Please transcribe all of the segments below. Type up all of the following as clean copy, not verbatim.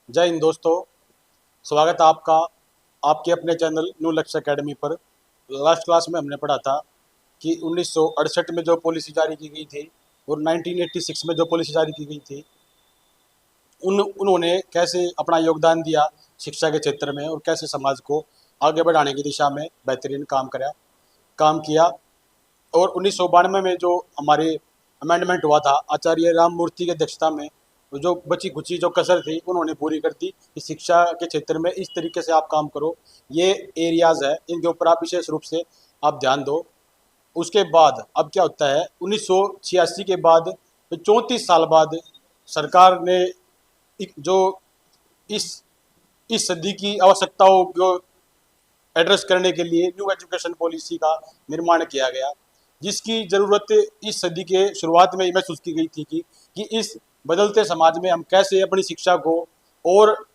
जय हिंद दोस्तों। स्वागत है आपका आपके अपने चैनल न्यू लक्ष्य एकेडमी पर। लास्ट क्लास में हमने पढ़ा था कि 1968 में जो पॉलिसी जारी की गई थी और 1986 में जो पॉलिसी जारी की गई थी, उन्होंने कैसे अपना योगदान दिया शिक्षा के क्षेत्र में और कैसे समाज को आगे बढ़ाने की दिशा में बेहतरीन काम किया। और 1992 में जो हमारे अमेंडमेंट हुआ था आचार्य राममूर्ति की अध्यक्षता में, जो बची खुची जो कसर थी उन्होंने पूरी कर दी कि शिक्षा के क्षेत्र में इस तरीके से आप काम करो, ये एरियाज है, इनके ऊपर आप विशेष रूप से आप ध्यान दो। उसके बाद अब क्या होता है, 1986 के बाद 34 साल बाद सरकार ने जो इस इस सदी की आवश्यकताओं को एड्रेस करने के लिए न्यू एजुकेशन पॉलिसी का निर्माण किया गया, जिसकी ज़रूरत इस सदी के शुरुआत में ही महसूस की गई थी कि इस बदलते समाज में हम कैसे अपनी शिक्षा को और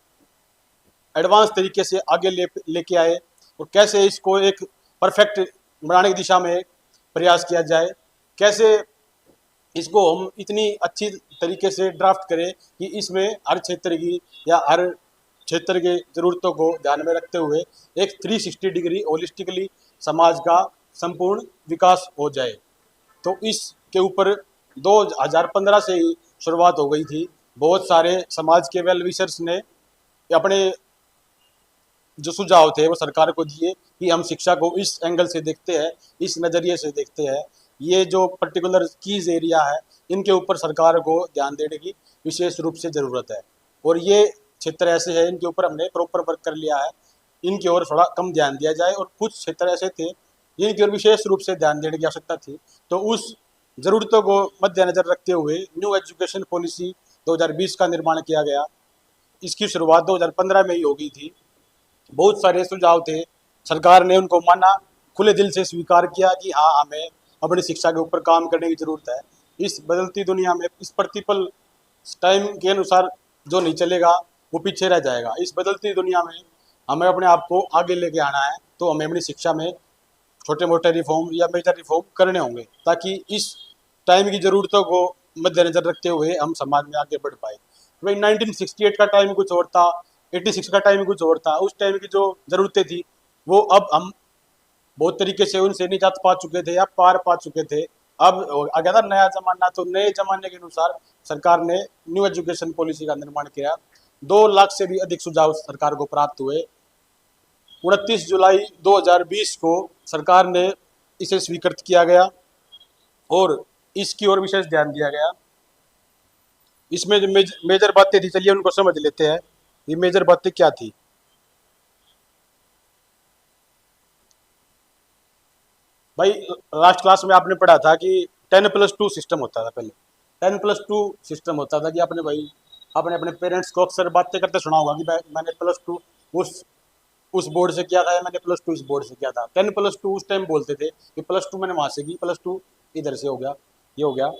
एडवांस तरीके से आगे लेके आए और कैसे इसको एक परफेक्ट बनाने की दिशा में प्रयास किया जाए, कैसे इसको हम इतनी अच्छी तरीके से ड्राफ्ट करें कि इसमें हर क्षेत्र की या हर क्षेत्र के ज़रूरतों को ध्यान में रखते हुए एक 360 डिग्री होलिस्टिकली समाज का संपूर्ण विकास हो जाए। तो इसके ऊपर 2015 से ही शुरुआत हो गई थी। बहुत सारे समाज के वेल विशर्स ने अपने जो सुझाव थे वो सरकार को दिए कि हम शिक्षा को इस एंगल से देखते हैं, इस नज़रिए से देखते हैं, ये जो पर्टिकुलर कीज एरिया है इनके ऊपर सरकार को ध्यान देने की विशेष रूप से ज़रूरत है। और ये क्षेत्र ऐसे हैं इनके ऊपर हमने प्रॉपर वर्क कर लिया है, इनकी ओर थोड़ा कम ध्यान दिया जाए। और कुछ क्षेत्र ऐसे थे जिनकी ओर विशेष रूप से ध्यान देने की आवश्यकता थी, तो उस ज़रूरतों को मद्देनज़र रखते हुए न्यू एजुकेशन पॉलिसी 2020 का निर्माण किया गया। इसकी शुरुआत 2015 में ही हो गई थी। बहुत सारे सुझाव थे, सरकार ने उनको माना, खुले दिल से स्वीकार किया कि हाँ, हमें अपनी शिक्षा के ऊपर काम करने की ज़रूरत है। इस बदलती दुनिया में इस प्रतिपल टाइम के अनुसार जो नहीं चलेगा वो पीछे रह जाएगा। इस बदलती दुनिया में हमें अपने आप को आगे लेके आना है, तो हमें अपनी शिक्षा में छोटे मोटे रिफॉर्म या मेजर रिफॉर्म करने होंगे, ताकि इस टाइम की ज़रूरतों को मद्देनज़र रखते हुए हम समाज में आगे बढ़ पाए। भाई 1968 का टाइम कुछ और था, 86 का टाइम कुछ और था। उस टाइम की जो ज़रूरतें थी वो अब हम बहुत तरीके से उनसे निजात पा चुके थे या पार पा चुके थे। अब आ गया था नया ज़माना, तो नए ज़माने के अनुसार सरकार ने न्यू एजुकेशन पॉलिसी का निर्माण किया। 2 लाख से भी अधिक सुझाव सरकार को प्राप्त हुए। 29 जुलाई 2020 को सरकार ने इसे स्वीकृत किया गया और इसकी ओर विशेष ध्यान दिया गया। इसमें जो मेजर बातें थी, चलिए उनको समझ लेते हैं। ये मेजर बातें क्या थी? भाई लास्ट क्लास में आपने पढ़ा था कि 10+2 सिस्टम होता था पहले। 10+2 सिस्टम होता था कि आपने अपने पेरेंट्स को अक्सर बातें करते सुना होगा कि मैंने +2 उस उस बोर्ड से किया था या मैंने +2 इस बोर्ड से किया था। 10+2 उस टाइम बोलते थे कि +2 मैंने वहां से की, +2 इधर से हो गया, ये हो गया।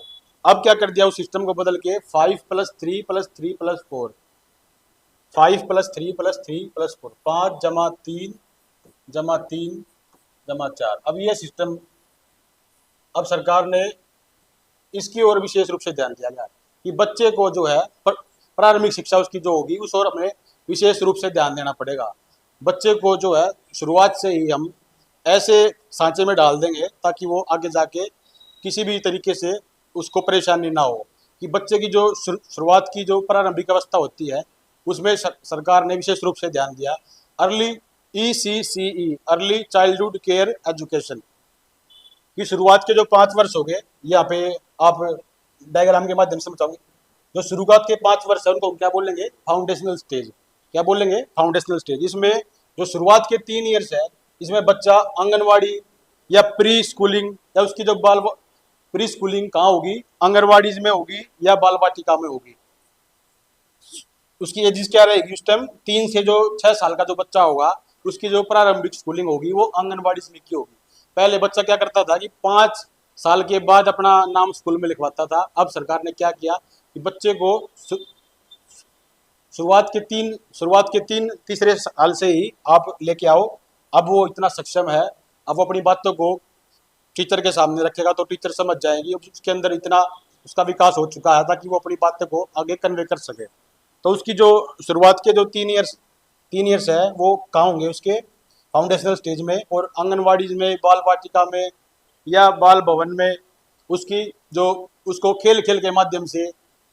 अब क्या कर दिया, उस सिस्टम को बदल के 5+3+3+4, 5+3+3+4, 5+3+3+4। अब ये सिस्टम, अब सरकार ने इसकी ओर विशेष रूप से ध्यान दिया गया कि बच्चे को जो है प्रारंभिक शिक्षा उसकी जो होगी उस ओर हमें विशेष रूप से ध्यान देना पड़ेगा। बच्चे को जो है शुरुआत से ही हम ऐसे सांचे में डाल देंगे ताकि वो आगे जाके किसी भी तरीके से उसको परेशानी ना हो। कि बच्चे की जो शुरुआत की जो प्रारंभिक अवस्था होती है उसमें सरकार ने विशेष रूप से ध्यान दिया। Early ECCE, early childhood care education की शुरुआत के जो 5 वर्ष हो गए, यहाँ पे आप डायग्राम के माध्यम से बताओगे। जो शुरुआत के 5 वर्ष है उनको क्या बोलेंगे? Foundational stage. क्या बोलेंगे? Foundational stage. इसमें जो शुरुआत के 3 ईयर्स है, इसमें बच्चा आंगनवाड़ी या प्री स्कूलिंग या उसकी जो प्री स्कूलिंग कहाँ होगी? आंगनवाड़ी में होगी या बाल वाटिका में होगी। उसकी एज क्या रहेगी उस टाइम? 3 से जो 6 साल का जो बच्चा होगा उसकी जो प्रारंभिक स्कूलिंग होगी वो आंगनबाड़ी में की होगी। पहले बच्चा क्या करता था कि 5 साल के बाद अपना नाम स्कूल में लिखवाता था। अब सरकार ने क्या किया कि बच्चे को शुरुआत के तीसरे साल से ही आप लेके आओ। अब वो इतना सक्षम है, अब वो अपनी बातों को टीचर के सामने रखेगा तो टीचर समझ जाएगी। उसके अंदर इतना उसका विकास हो चुका है ताकि वो अपनी बातों को आगे कन्वे कर सके। तो उसकी जो शुरुआत के जो 3 ईयर्स है वो कहाँ होंगे, उसके फाउंडेशनल स्टेज में, और आंगनवाड़ी में, बाल वाटिका में या बाल भवन में उसकी जो उसको खेल खेल के माध्यम से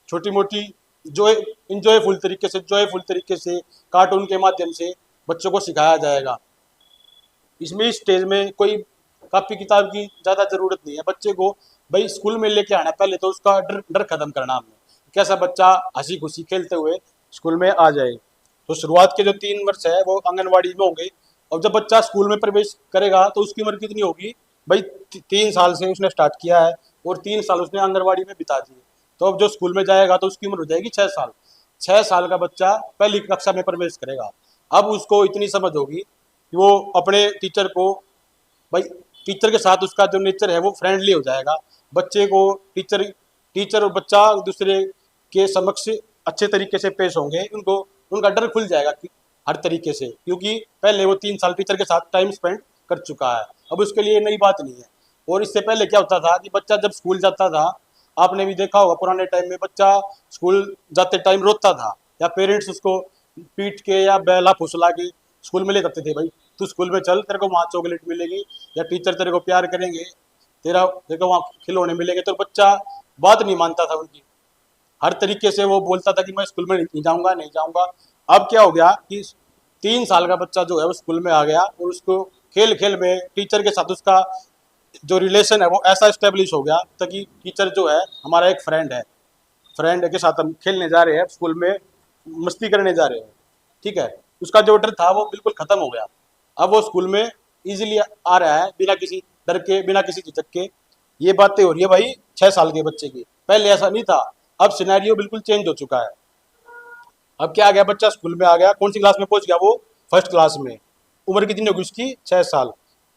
छोटी मोटी जो जॉयफुल तरीके से कार्टून के माध्यम से बच्चों को सिखाया जाएगा। इसमें इस स्टेज में कोई कॉपी किताब की ज़्यादा ज़रूरत नहीं है। बच्चे को भाई स्कूल में लेके आना है, पहले तो उसका डर डर खत्म करना हमने, कैसा बच्चा हंसी खुशी खेलते हुए स्कूल में आ जाए। तो शुरुआत के जो 3 वर्ष है वो आंगनवाड़ी में होंगे, और जब बच्चा स्कूल में प्रवेश करेगा तो उसकी उम्र कितनी होगी भाई, 3 साल से उसने स्टार्ट किया है और 3 साल उसने आंगनवाड़ी में बिता दिए, तो अब जो स्कूल में जाएगा तो उसकी उम्र हो जाएगी 6 साल। 6 साल का बच्चा पहली कक्षा में प्रवेश करेगा। अब उसको इतनी समझ होगी कि वो अपने टीचर को भाई, टीचर के साथ उसका जो नेचर है वो फ्रेंडली हो जाएगा। बच्चे को टीचर टीचर और बच्चा एक दूसरे के समक्ष अच्छे तरीके से पेश होंगे, उनको उनका डर खुल जाएगा कि हर तरीके से, क्योंकि पहले वो 3 साल टीचर के साथ टाइम स्पेंड कर चुका है। अब उसके लिए नई बात नहीं है। और इससे पहले क्या होता था कि बच्चा जब स्कूल जाता था, आपने भी देखा होगा पुराने टाइम में बच्चा स्कूल जाते टाइम रोता था, या पेरेंट्स उसको पीट के या बेला फुसला के स्कूल में ले जाते थे, भाई तू स्कूल में चल, तेरे को वहाँ चॉकलेट मिलेगी, या टीचर तेरे को प्यार करेंगे, तेरे को वहाँ खिलौने मिलेंगे। तो बच्चा बात नहीं मानता था उनकी, हर तरीके से वो बोलता था कि मैं स्कूल में नहीं जाऊँगा, नहीं जाऊँगा। अब क्या हो गया कि 3 साल का बच्चा जो है वो स्कूल में आ गया, और उसको खेल खेल में टीचर के साथ उसका जो रिलेशन है वो ऐसा इस्टेब्लिश हो गया, ताकि टीचर जो है हमारा एक फ्रेंड है, फ्रेंड के साथ हम खेलने जा रहे हैं, स्कूल में मस्ती करने जा रहे हैं, ठीक है। उसका जो डर था वो बिल्कुल खत्म हो गया। अब वो स्कूल में इजीली आ रहा है, बिना किसी डर के, बिना किसी झिझक के। ये बातें हो रही है भाई 6 साल के बच्चे की, पहले ऐसा नहीं था। अब सिनेरियो बिल्कुल चेंज हो चुका है। अब क्या आ गया, बच्चा स्कूल में आ गया, कौन सी क्लास में पहुंच गया वो, फर्स्ट क्लास में। उम्र कितनी होगी उसकी, 6 साल।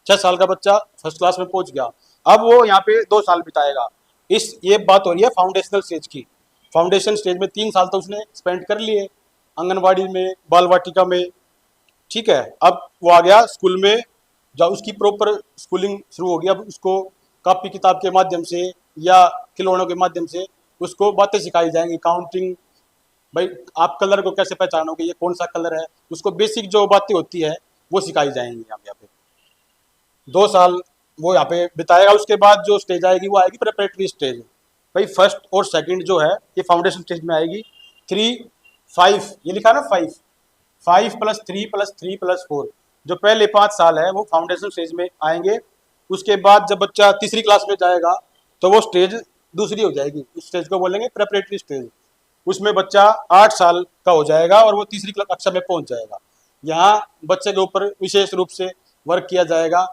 6 साल का बच्चा फर्स्ट क्लास में पहुंच गया। अब वो यहाँ पे 2 साल बिताएगा। ये बात हो रही है फाउंडेशनल स्टेज की। फाउंडेशन स्टेज में 3 साल तो उसने स्पेंड कर लिए आंगनबाड़ी में, बाल वाटिका में, ठीक है। अब वो आ गया स्कूल में, जब उसकी प्रॉपर स्कूलिंग शुरू होगी। अब उसको कॉपी किताब के माध्यम से या खिलौनों के माध्यम से उसको बातें सिखाई जाएंगी, काउंटिंग, भाई आप कलर को कैसे पहचानोगे, ये कौन सा कलर है, उसको बेसिक जो बातें होती है वो सिखाई जाएंगी। यहाँ पे 2 साल वो यहाँ पे बिताएगा। उसके बाद जो स्टेज आएगी वो आएगी प्रिपरेटरी स्टेज। भाई फर्स्ट और सेकंड जो है ये फाउंडेशन स्टेज में आएगी। 3 5 ये लिखा ना, 5 5 + 3 + 3 + 4, जो पहले 5 साल है वो फाउंडेशन स्टेज में आएंगे। उसके बाद जब बच्चा तीसरी क्लास में जाएगा तो वो स्टेज दूसरी हो जाएगी, उस स्टेज को बोलेंगे प्रेपरेटरी स्टेज। उसमें बच्चा 8 साल का हो जाएगा और वो तीसरी कक्षा में पहुंच जाएगा। यहाँ बच्चे के ऊपर विशेष रूप से वर्क किया जाएगा।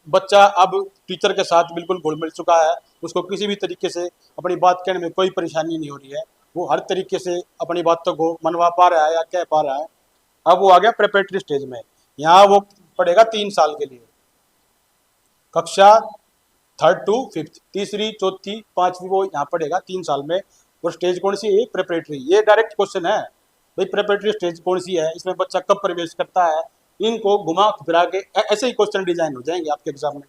बच्चा अब टीचर के साथ बिल्कुल घुल मिल चुका है, उसको किसी भी तरीके से अपनी बात कहने में कोई परेशानी नहीं हो रही है, वो हर तरीके से अपनी बातों को मनवा पा रहा है या कह पा रहा है। अब वो आ गया प्रेपरेटरी स्टेज में। यहाँ वो पढ़ेगा 3 साल के लिए, कक्षा 3rd to 5th, तीसरी चौथी पांचवी वो यहाँ पढ़ेगा 3 साल में। और स्टेज कौन सी है, प्रेपरेटरी। ये डायरेक्ट क्वेश्चन है भाई, प्रेपरेटरी स्टेज कौन सी है, इसमें बच्चा कब प्रवेश करता है, इनको घुमा फिरा के ऐसे ही क्वेश्चन डिजाइन हो जाएंगे आपके एग्जाम में।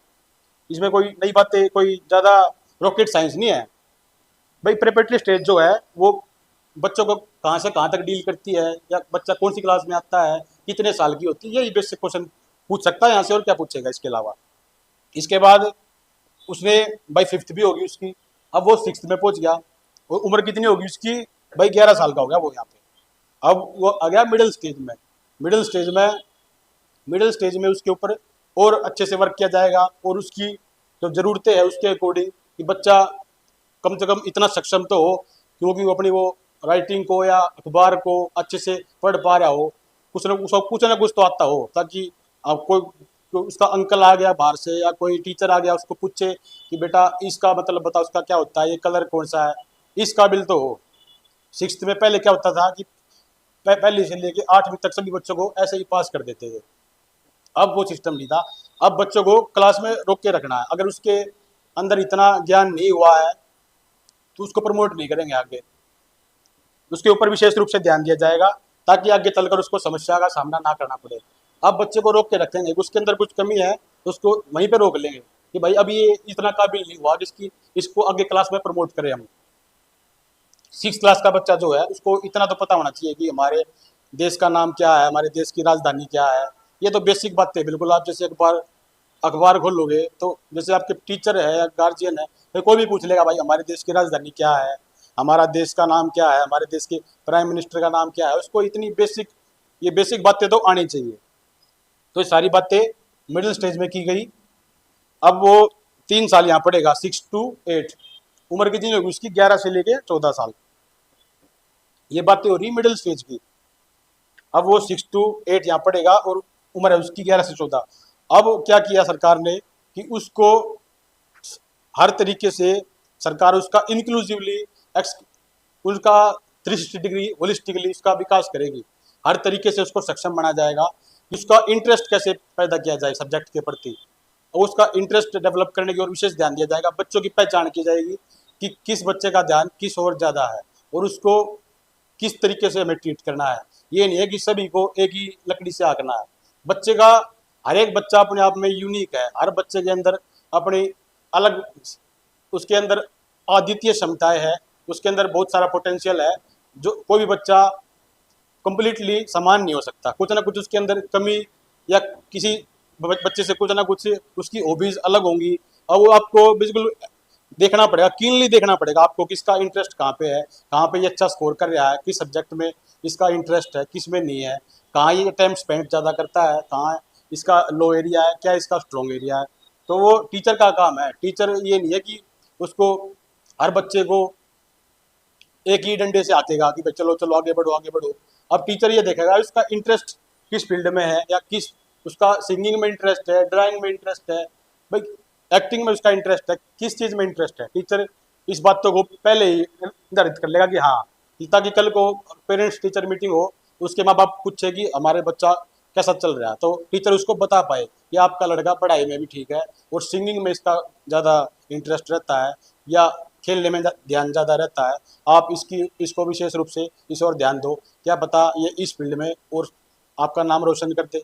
इसमें कोई नई बातें, कोई ज़्यादा रॉकेट साइंस नहीं है। भाई प्रेपरेटरी स्टेज जो है वो बच्चों को कहाँ से कहाँ तक डील करती है, या बच्चा कौन सी क्लास में आता है, कितने साल की होती है, यही बेसिक क्वेश्चन पूछ सकता है यहाँ से, और क्या पूछेगा इसके अलावा। इसके बाद उसने भाई 5th भी होगी उसकी, अब वो 6th में पहुंच गया, और उम्र कितनी होगी उसकी भाई, 11 साल का हो गया वो यहाँ पे। अब वो आ गया मिडिल स्टेज में। मिडिल स्टेज में उसके ऊपर और अच्छे से वर्क किया जाएगा, और उसकी जो ज़रूरतें हैं उसके अकॉर्डिंग, कि बच्चा कम से कम इतना सक्षम तो हो क्योंकि वो अपनी वो राइटिंग को या अखबार को अच्छे से पढ़ पा रहा हो, कुछ ना कुछ तो आता हो, ताकि आप कोई उसका अंकल आ गया बाहर से या कोई टीचर आ गया उसको पूछे कि बेटा इसका मतलब बताओ, उसका क्या होता है, ये कलर कौन सा है, इस काबिल तो हो। 6th में पहले क्या होता था कि पहले से लेके 8वीं तक सभी बच्चों को ऐसे ही पास कर देते थे। अब वो सिस्टम नहीं था। अब बच्चों को क्लास में रोक के रखना है, अगर उसके अंदर इतना ज्ञान नहीं हुआ है तो उसको प्रमोट नहीं करेंगे आगे, उसके ऊपर विशेष रूप से ध्यान दिया जाएगा, ताकि आगे चलकर उसको समस्या का सामना ना करना पड़े। अब बच्चे को रोक के रखेंगे, उसके अंदर कुछ कमी है तो उसको वहीं पे रोक लेंगे कि भाई अब ये इतना काबिल नहीं हुआ जिसकी इसको आगे क्लास में प्रमोट करें हम। 6 क्लास का बच्चा जो है उसको इतना तो पता होना चाहिए कि हमारे देश का नाम क्या है, हमारे देश की राजधानी क्या है। ये तो बेसिक बातें बिल्कुल। आप जैसे अखबार अखबार खोलोगे तो जैसे आपके टीचर है या गार्जियन है, तो कोई भी पूछ लेगा भाई हमारे देश की राजधानी क्या है, हमारा देश का नाम क्या है, हमारे देश के प्राइम मिनिस्टर का नाम क्या है। उसको इतनी बेसिक, ये बेसिक बातें तो आनी चाहिए। तो ये सारी बातें मिडिल स्टेज में की गई। अब वो 3 साल यहाँ पढ़ेगा, 6 to 8। उम्र कितनी होगी उसकी? 11 से लेके 14 साल। ये बातें हो रही मिडिल स्टेज की। अब वो 6 to 8 यहाँ पढ़ेगा और उम्र है उसकी 11 से 14। अब क्या किया सरकार ने कि उसको हर तरीके से सरकार उसका इंक्लूसिवली उसका 360 डिग्री होलिस्टिकली उसका विकास करेगी। हर तरीके से उसको सक्षम बना जाएगा। उसका इंटरेस्ट कैसे पैदा किया जाए सब्जेक्ट के प्रति, और उसका इंटरेस्ट डेवलप करने की ओर विशेष ध्यान दिया जाएगा। बच्चों की पहचान की जाएगी कि किस बच्चे का ध्यान किस ओर ज़्यादा है और उसको किस तरीके से हमें ट्रीट करना है। ये नहीं है कि सभी को एक ही लकड़ी से आंकना है। बच्चे का, हर एक बच्चा अपने आप में यूनिक है। हर बच्चे के अंदर अपनी अलग, उसके अंदर अद्वितीय क्षमताएं है, उसके अंदर बहुत सारा पोटेंशियल है। जो कोई भी बच्चा कंप्लीटली समान नहीं हो सकता, कुछ ना कुछ उसके अंदर कमी, या किसी बच्चे से कुछ ना कुछ उसकी हॉबीज अलग होंगी। और वो आपको बिल्कुल देखना पड़ेगा, कीनली देखना पड़ेगा आपको किसका इंटरेस्ट कहाँ पे है, कहाँ पे ये अच्छा स्कोर कर रहा है, किस सब्जेक्ट में इसका इंटरेस्ट है, किस में नहीं है, कहाँ ये टाइम स्पेंड ज़्यादा करता है, कहाँ इसका लो एरिया है, क्या इसका स्ट्रॉन्ग एरिया है। तो वो टीचर का काम है। टीचर ये नहीं है कि उसको हर बच्चे को एक ही डंडे से आकेगा कि भाई चलो चलो आगे बढ़ो आगे बढ़ो। अब टीचर ये देखेगा उसका इंटरेस्ट किस फील्ड में है, या किस, उसका सिंगिंग में इंटरेस्ट है, ड्राइंग में इंटरेस्ट है, भाई एक्टिंग में उसका इंटरेस्ट है, किस चीज़ में इंटरेस्ट है। टीचर इस बातों को पहले ही निर्धारित कर लेगा कि हाँ, ताकि कल को पेरेंट्स टीचर मीटिंग हो, उसके माँ बाप पूछे कि हमारे बच्चा कैसा चल रहा है, तो टीचर उसको बता पाए कि आपका लड़का पढ़ाई में भी ठीक है और सिंगिंग में इसका ज़्यादा इंटरेस्ट रहता है, या खेलने में ध्यान ज़्यादा रहता है। आप इसको विशेष रूप से इस ओर ध्यान दो, क्या पता ये इस फील्ड में और आपका नाम रोशन कर दे।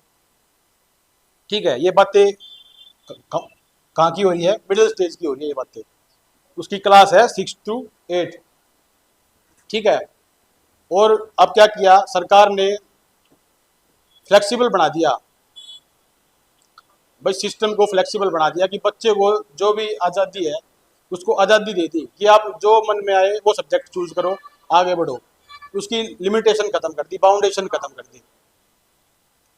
ठीक है, ये बातें कहाँ की हो रही है? मिडिल स्टेज की हो रही है ये बातें। उसकी क्लास है 6 to 8। ठीक है, और अब क्या किया सरकार ने? फ्लेक्सिबल बना दिया भाई, सिस्टम को फ्लेक्सिबल बना दिया कि बच्चे को जो भी आज़ादी है उसको आज़ादी दे दी कि आप जो मन में आए वो सब्जेक्ट चूज करो, आगे बढ़ो। उसकी लिमिटेशन खत्म कर दी, बाउंडेशन खत्म कर दी,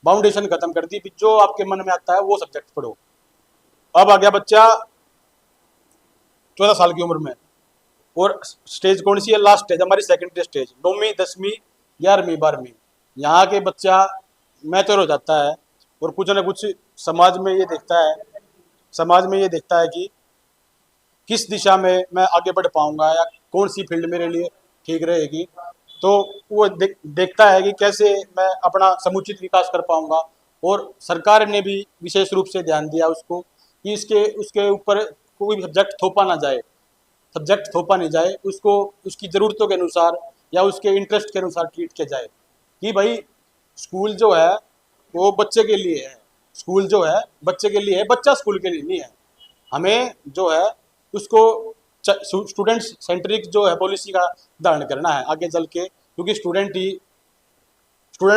बाउंडेशन खत्म कर दी कि जो आपके मन में आता है वो सब्जेक्ट पढ़ो। अब आ गया बच्चा 14 साल की उम्र में, और स्टेज कौन सी है? लास्ट स्टेज हमारी सेकेंडरी स्टेज, 9वीं 10वीं 11वीं 12वीं। यहाँ के बच्चा मैच्योर हो जाता है और कुछ ना कुछ समाज में ये देखता है, समाज में ये देखता है कि किस दिशा में मैं आगे बढ़ पाऊंगा या कौन सी फील्ड मेरे लिए ठीक रहेगी। तो वो देखता है कि कैसे मैं अपना समुचित विकास कर पाऊंगा। और सरकार ने भी विशेष रूप से ध्यान दिया उसको कि इसके उसके ऊपर कोई भी सब्जेक्ट थोपा ना जाए, सब्जेक्ट थोपा नहीं जाए, उसको उसकी ज़रूरतों के अनुसार या उसके इंटरेस्ट के अनुसार ट्रीट किया जाए। कि भाई स्कूल जो है वो बच्चे के लिए है, स्कूल जो है बच्चे के लिए है, बच्चा स्कूल के लिए नहीं है। हमें जो है उसको स्टूडेंट सेंट्रिक जो है पॉलिसी का धारण करना है आगे चल के, क्योंकि स्टूडेंट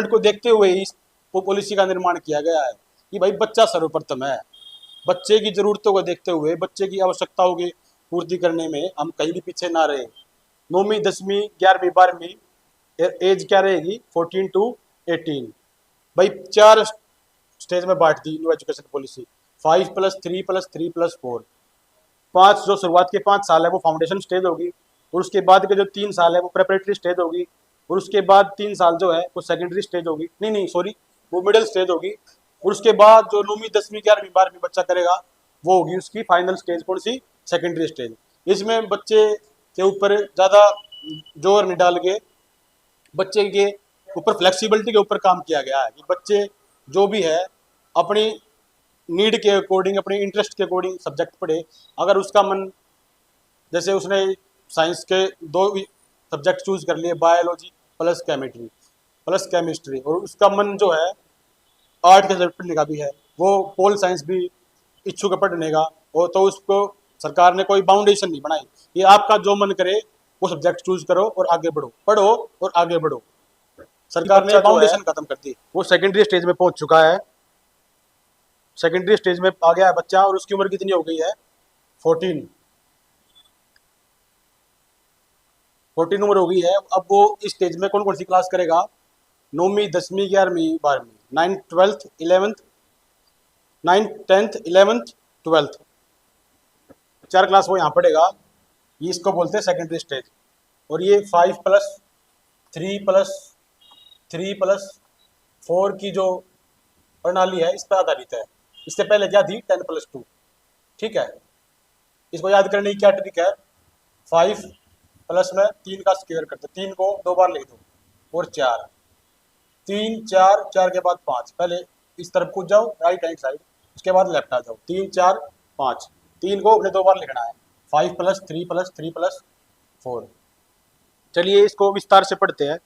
को देखते हुए ही वो पॉलिसी का निर्माण किया गया है कि भाई बच्चा सर्वप्रथम है। बच्चे की ज़रूरतों को देखते हुए, बच्चे की आवश्यकताओं की पूर्ति करने में हम कहीं भी पीछे ना रहे। 9वीं 10वीं 11वीं 12वीं एज क्या रहेगी? 14 to 18। भाई 4 स्टेज में बांट दी न्यू एजुकेशन पॉलिसी, 5+3+3+4। 5 जो शुरुआत के 5 साल है वो फाउंडेशन स्टेज होगी, और उसके बाद के जो 3 साल है वो प्रेपरेटरी स्टेज होगी, और उसके बाद 3 साल जो है वो सेकेंडरी स्टेज होगी, नहीं नहीं सॉरी, वो मिडिल स्टेज होगी। और उसके बाद जो 9वीं 10वीं 11वीं 12वीं बच्चा करेगा वो होगी उसकी फाइनल स्टेज, कौन सी? Secondary stage. इसमें बच्चे के ऊपर ज़्यादा जोर नहीं डाल के बच्चे के ऊपर फ्लेक्सिबिलिटी के ऊपर काम किया गया है कि बच्चे जो भी है अपनी नीड के अकॉर्डिंग, अपने इंटरेस्ट के अकॉर्डिंग सब्जेक्ट पढ़े। अगर उसका मन, जैसे उसने साइंस के 2 सब्जेक्ट चूज कर लिए, बायोलॉजी प्लस केमिस्ट्री, और उसका मन जो है आर्ट के सब्जेक्ट पढ़ने का भी है, वो पोल साइंस भी इच्छुक है पढ़ने का, और तो उसको सरकार ने कोई बाउंडेशन नहीं बनाई, ये आपका जो मन करे वो सब्जेक्ट चूज करो और आगे बढ़ो, पढ़ो और आगे बढ़ो। सरकार ने फाउंडेशन खत्म कर दी, वो सेकेंडरी स्टेज में पहुंच चुका है, सेकेंडरी स्टेज में आ गया है बच्चा, और उसकी उम्र कितनी हो गई है? 14 उम्र हो गई है। अब वो इस स्टेज में कौन कौन सी क्लास करेगा? 9वीं 10वीं 11वीं 12वीं, 9th 12th 11th, 9th 10th 11th 12th, 4 class वो यहाँ पढ़ेगा। ये इसको बोलते हैं सेकेंडरी स्टेज। और ये 5+3+3+4 की जो प्रणाली है इस पर आधारित है। इससे पहले क्या थी? 10+2। ठीक है, इसको याद करने की क्या ट्रिक है? 5 प्लस में 3 का स्क्वायर करते, 3 को 2 बार लिख दो, और 4, 3 4 4 के बाद 5, पहले इस तरफ कूद जाओ राइट हैंड साइड, उसके बाद लेफ्ट आ जाओ, 3 4 5, 3 को अपने 2 बार लिखना है। 5+3+3+4। चलिए इसको विस्तार से पढ़ते हैं,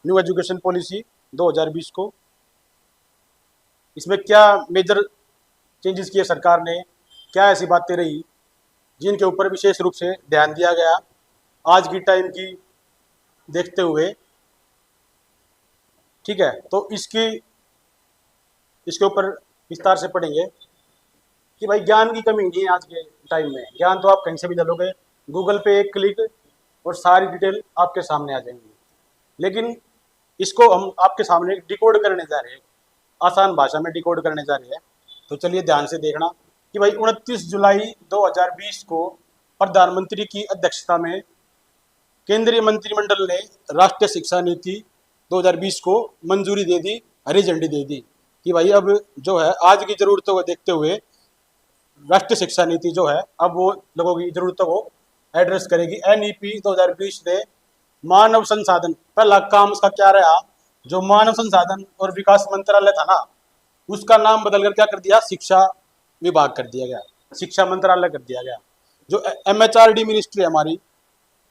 न्यू एजुकेशन पॉलिसी 2020 को। इसमें क्या मेजर चेंजेस किए सरकार ने, क्या ऐसी बातें रही जिनके ऊपर विशेष रूप से ध्यान दिया गया आज की टाइम की देखते हुए। ठीक है, तो इसके ऊपर विस्तार से पढ़ेंगे कि भाई ज्ञान की कमी नहीं है आज के टाइम में। ज्ञान तो आप कहीं से भी डालोगे, गूगल पे एक क्लिक और सारी डिटेल आपके सामने आ जाएंगी। लेकिन इसको हम आपके सामने डिकोड करने जा रहे हैं, आसान भाषा में डिकोड करने जा रहे हैं। तो चलिए ध्यान से देखना कि भाई 29 जुलाई 2020 को प्रधानमंत्री की अध्यक्षता में केंद्रीय मंत्रिमंडल ने राष्ट्रीय शिक्षा नीति 2020 को मंजूरी दे दी, हरी झंडी दे दी कि भाई अब जो है आज की जरूरतों को देखते हुए राष्ट्रीय शिक्षा नीति जो है अब वो लोगों की जरूरतों को एड्रेस करेगी। एनईपी 2020 ने मानव संसाधन, पहला काम उसका क्या रहा? जो मानव संसाधन और विकास मंत्रालय था ना, उसका नाम बदलकर क्या कर दिया? शिक्षा विभाग कर दिया गया, शिक्षा मंत्रालय कर दिया गया। जो MHRD मिनिस्ट्री है हमारी,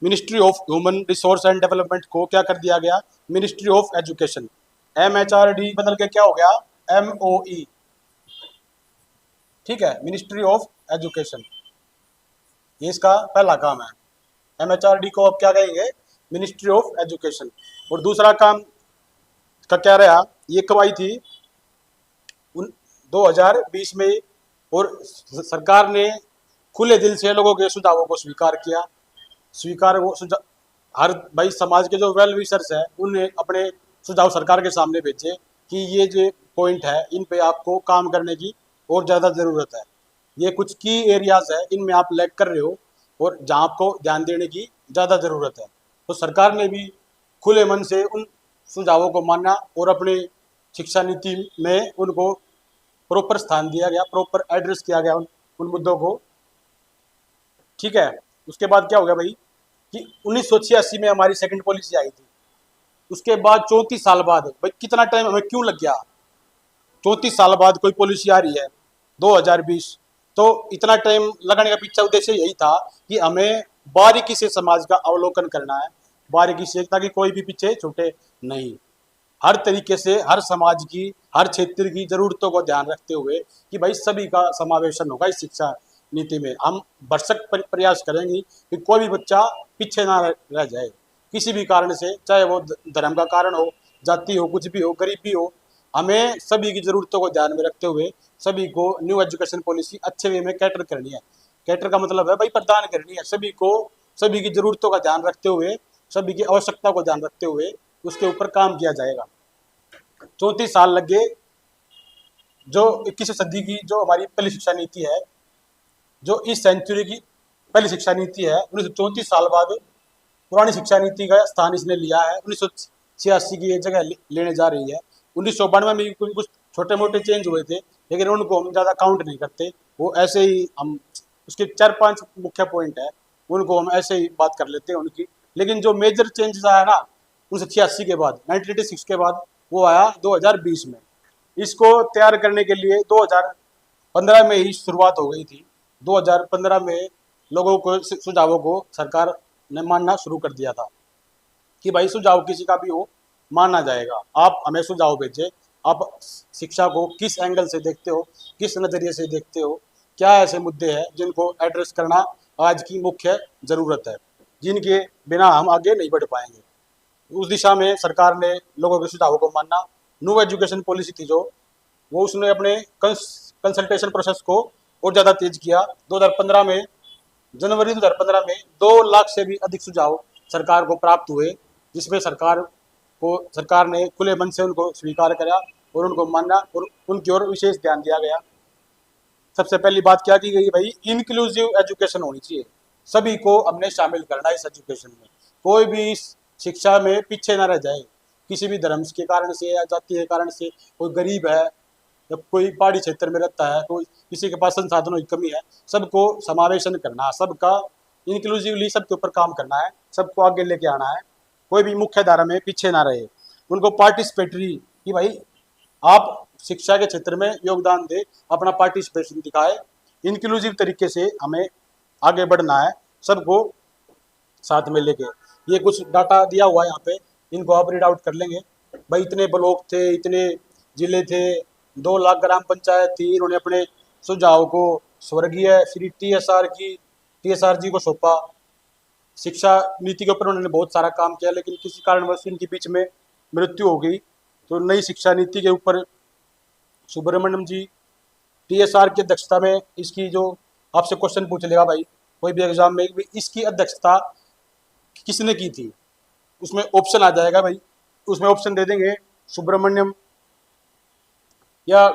ministry of human resource and development, को क्या कर दिया गया? Ministry of education. MHRD बदल के क्या हो गया? MOE। ठीक है, मिनिस्ट्री ऑफ एजुकेशन, ये इसका पहला काम है। MHRD को अब क्या कहेंगे? Ministry of education. और दूसरा काम का क्या रहा? ये कब आई थी? 2020 में। और सरकार ने खुले दिल से लोगों के सुझावों को स्वीकार किया। हर भाई समाज के जो वेल विशर्स है उन्हें अपने सुझाव सरकार के सामने भेजे कि ये जो पॉइंट है इन पे आपको काम करने की और ज़्यादा ज़रूरत है, ये कुछ की एरियाज है इनमें आप लैग कर रहे हो और जहाँ आपको ध्यान देने की ज़्यादा ज़रूरत है। तो सरकार ने भी खुले मन से उन सुझावों को माना और अपने शिक्षा नीति में उनको प्रॉपर स्थान दिया गया, प्रॉपर एड्रेस किया गया उन मुद्दों को। ठीक है, उसके बाद क्या हो गया भाई कि 1986 में हमारी सेकंड पॉलिसी आई थी। उसके बाद 34 साल बाद, भाई कितना टाइम हमें क्यों लग गया? 34 साल बाद कोई पॉलिसी आ रही है 2020, तो इतना टाइम लगाने का पीछे उद्देश्य यही था कि हमें बारीकी से समाज का अवलोकन करना है, बारीकी से, ताकि कोई भी पीछे छूटे नहीं। हर तरीके से हर समाज की, हर क्षेत्र की जरूरतों को ध्यान रखते हुए कि भाई सभी का समावेशन होगा इस शिक्षा नीति में। हम भरसक प्रयास करेंगे कि कोई भी बच्चा पीछे ना रह जाए किसी भी कारण से, चाहे वो धर्म का कारण हो, जाति हो, कुछ भी हो, गरीबी हो। हमें सभी की जरूरतों को ध्यान में रखते हुए सभी को न्यू एजुकेशन पॉलिसी अच्छे वे में कैटर करनी है। कैटर का मतलब है भाई प्रदान करनी है सभी को, सभी की जरूरतों का ध्यान रखते हुए, सभी की आवश्यकता को ध्यान रखते हुए उसके ऊपर काम किया जाएगा। 34 साल लग गए। जो 21वीं सदी की जो हमारी पहली शिक्षा नीति है, जो इस सेंचुरी की पहली शिक्षा नीति है, 1934 साल बाद पुरानी शिक्षा नीति का स्थान इसने लिया है। 1986 की ये जगह लेने जा रही है। 1992 में कुछ छोटे मोटे चेंज हुए थे, लेकिन उनको हम ज़्यादा काउंट नहीं करते, वो ऐसे ही हम उसके 4-5 मुख्य पॉइंट है उनको हम ऐसे ही बात कर लेते हैं उनकी। लेकिन जो मेजर चेंजेस आया ना 1986 के बाद, 1986 के बाद, वो आया 2020 में। इसको तैयार करने के लिए 2015 में ही शुरुआत हो गई थी। 2015 में लोगों को सुझावों को सरकार ने मानना शुरू कर दिया था कि भाई सुझाव किसी का भी हो माना जाएगा। आप हमें सुझाव भेजें, आप शिक्षा को किस एंगल से देखते हो, किस नज़रिए से देखते हो, क्या ऐसे मुद्दे हैं जिनको एड्रेस करना आज की मुख्य ज़रूरत है। जिनके बिना हम आगे नहीं बढ़ पाएंगे। उस दिशा में सरकार ने लोगों के सुझावों को मानना, न्यू एजुकेशन पॉलिसी थी जो, वो उसने अपने कंसल्टेशन प्रोसेस को और ज़्यादा तेज किया। 2015 में, जनवरी 2015 में 2 लाख से भी अधिक सुझाव सरकार को प्राप्त हुए, जिसमें सरकार ने खुले मन से उनको स्वीकार करा और उनको माना और उनकी ओर विशेष ध्यान दिया गया। सबसे पहली बात क्या की गई भाई, इंक्लूसिव एजुकेशन होनी चाहिए, सभी को हमने शामिल करना इस एजुकेशन में, कोई भी इस शिक्षा में पीछे ना रह जाए, किसी भी धर्म के कारण से या जाति के कारण से, कोई गरीब है या कोई पहाड़ी क्षेत्र में रहता है, कोई किसी के पास संसाधनों की कमी है, सबको समावेशन करना, सबका इंक्लूसिवली सबके ऊपर काम करना है, सबको आगे लेके आना है, कोई भी मुख्य धारा में पीछे ना रहे। उनको पार्टिसिपेटरी कि भाई आप शिक्षा के क्षेत्र में योगदान दे, अपना पार्टिसिपेशन दिखाए, इंक्लूसिव तरीके से हमें आगे बढ़ना है, सबको साथ में लेके। ये कुछ डाटा दिया हुआ है यहाँ पे, इनको आप रीड आउट कर लेंगे। भाई इतने ब्लॉक थे, इतने जिले थे, 2 लाख ग्राम पंचायत थी, इन्होंने अपने सुझाव को स्वर्गीय श्री टीएसआर जी को सौंपा। शिक्षा नीति के ऊपर उन्होंने बहुत सारा काम किया, लेकिन किसी कारणवश इनके बीच में मृत्यु हो गई। तो नई शिक्षा नीति के ऊपर सुब्रमण्यम जी टीएसआर की अध्यक्षता में, इसकी जो आपसे क्वेश्चन पूछ लेगा भाई कोई भी एग्जाम में, इसकी अध्यक्षता किसने की थी, उसमें ऑप्शन आ जाएगा भाई, उसमें ऑप्शन दे देंगे सुब्रमण्यम या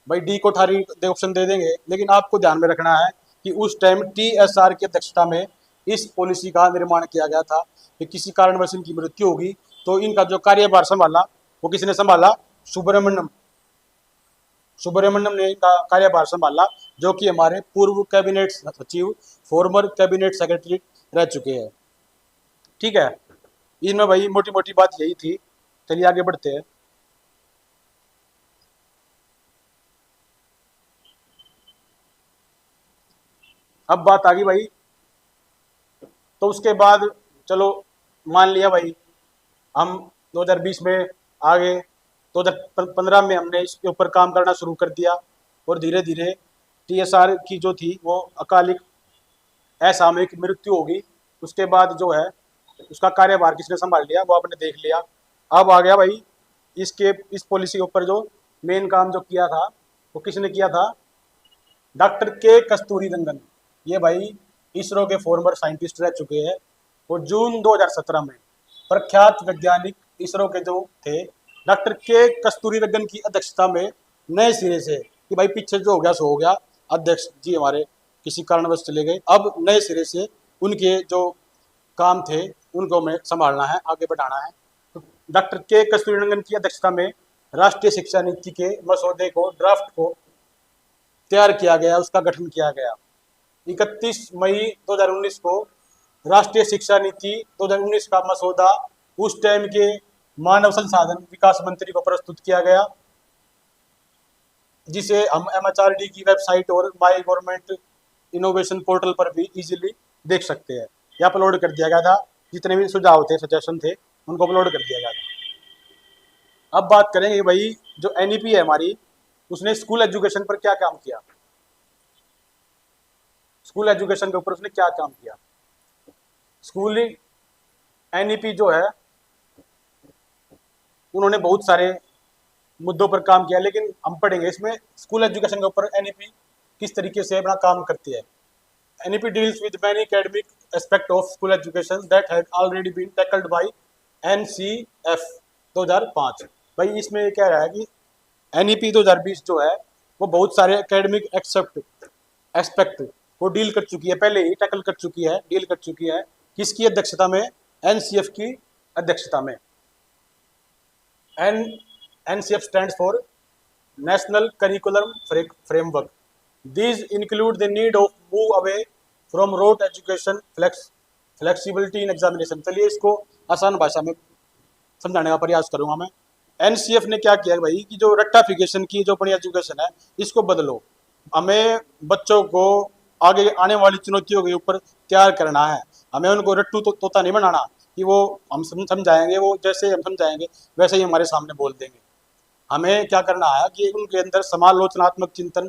भाई डी कोठारी ऑप्शन दे देंगे। लेकिन आपको ध्यान में रखना है कि उस टाइम टीएसआर की अध्यक्षता में इस पॉलिसी का निर्माण किया गया था कि किसी कारणवश इनकी मृत्यु होगी तो इनका जो कार्यभार संभाला वो किसने संभाला, सुब्रमण्यम ने इनका कार्यभार संभाला, जो कि हमारे पूर्व कैबिनेट सचिव, फॉर्मर कैबिनेट सेक्रेटरी रह चुके हैं। ठीक है, इनमें भाई मोटी मोटी बात यही थी। चलिए आगे बढ़ते हैं। अब बात आ गई भाई, तो उसके बाद चलो मान लिया भाई हम 2020 में आ गए, 2015 में हमने इसके ऊपर काम करना शुरू कर दिया और धीरे धीरे टीएसआर की जो थी वो अकालिक असामयिक मृत्यु होगी। उसके बाद जो है उसका कार्यभार किसने संभाल लिया वो आपने देख लिया। अब आ गया भाई इस पॉलिसी के ऊपर जो मेन काम जो किया था वो किसने किया था, डॉक्टर के कस्तूरी रंगन। ये भाई इसरो के फॉर्मर साइंटिस्ट रह चुके हैं और जून 2017 में प्रख्यात वैज्ञानिक इसरो के जो थे डॉक्टर के कस्तूरी रंगन की अध्यक्षता में नए सिरे से, कि भाई पीछे जो हो गया सो हो गया, अध्यक्ष जी हमारे किसी कारणवश चले गए, अब नए सिरे से उनके जो काम थे उनको हमें संभालना है, आगे बढ़ाना है। तो डॉक्टर के कस्तूरी रंगन की अध्यक्षता में राष्ट्रीय शिक्षा नीति के मसौदे को, ड्राफ्ट को तैयार किया गया, उसका गठन किया गया। 31 मई 2019 को राष्ट्रीय शिक्षा नीति 2019 का मसौदा उस टाइम के मानव संसाधन विकास मंत्री को प्रस्तुत किया गया, जिसे हम एमएचआरडी की वेबसाइट और माई गवर्नमेंट इनोवेशन पोर्टल पर भी इजीली देख सकते हैं। यह अपलोड कर दिया गया था, जितने भी सुझाव थे, सजेशन थे, उनको अपलोड कर दिया गया था। अब बात करेंगे भाई जो एनईपी है हमारी, उसने स्कूल एजुकेशन पर क्या काम किया, स्कूल एजुकेशन के ऊपर उसने क्या काम किया। स्कूलिंग एनईपी जो है उन्होंने बहुत सारे मुद्दों पर काम किया, लेकिन हम पढ़ेंगे इसमें स्कूल एजुकेशन के ऊपर एनईपी किस तरीके से अपना काम करती है। NEP deals with many academic aspect of school education that had already been tackled by NCF 2005। भाई इसमें ये कह रहा है कि एनईपी 2020 जो है वो बहुत सारे एकेडमिक एस्पेक्ट को डील कर चुकी है, पहले ही टैकल कर चुकी है, डील कर चुकी है। किसकी अध्यक्षता में, एनसीएफ की अध्यक्षता में। NCF stands for National Curriculum Framework. These include the need of move away from rote education, flexibility in examination। चलिए इसको आसान भाषा में समझाने का प्रयास करूंगा मैं। NCF ने क्या किया भाई कि जो रट्टाफिकेशन की जो अपनी एजुकेशन है इसको बदलो, हमें बच्चों को आगे आने वाली चुनौतियों के ऊपर तैयार करना है, हमें उनको रट्टू तोता नहीं बनाना कि वो हम समझाएंगे, वो जैसे हम समझाएंगे वैसे ही हमारे सामने बोल देंगे। हमें क्या करना है कि उनके अंदर समालोचनात्मक चिंतन,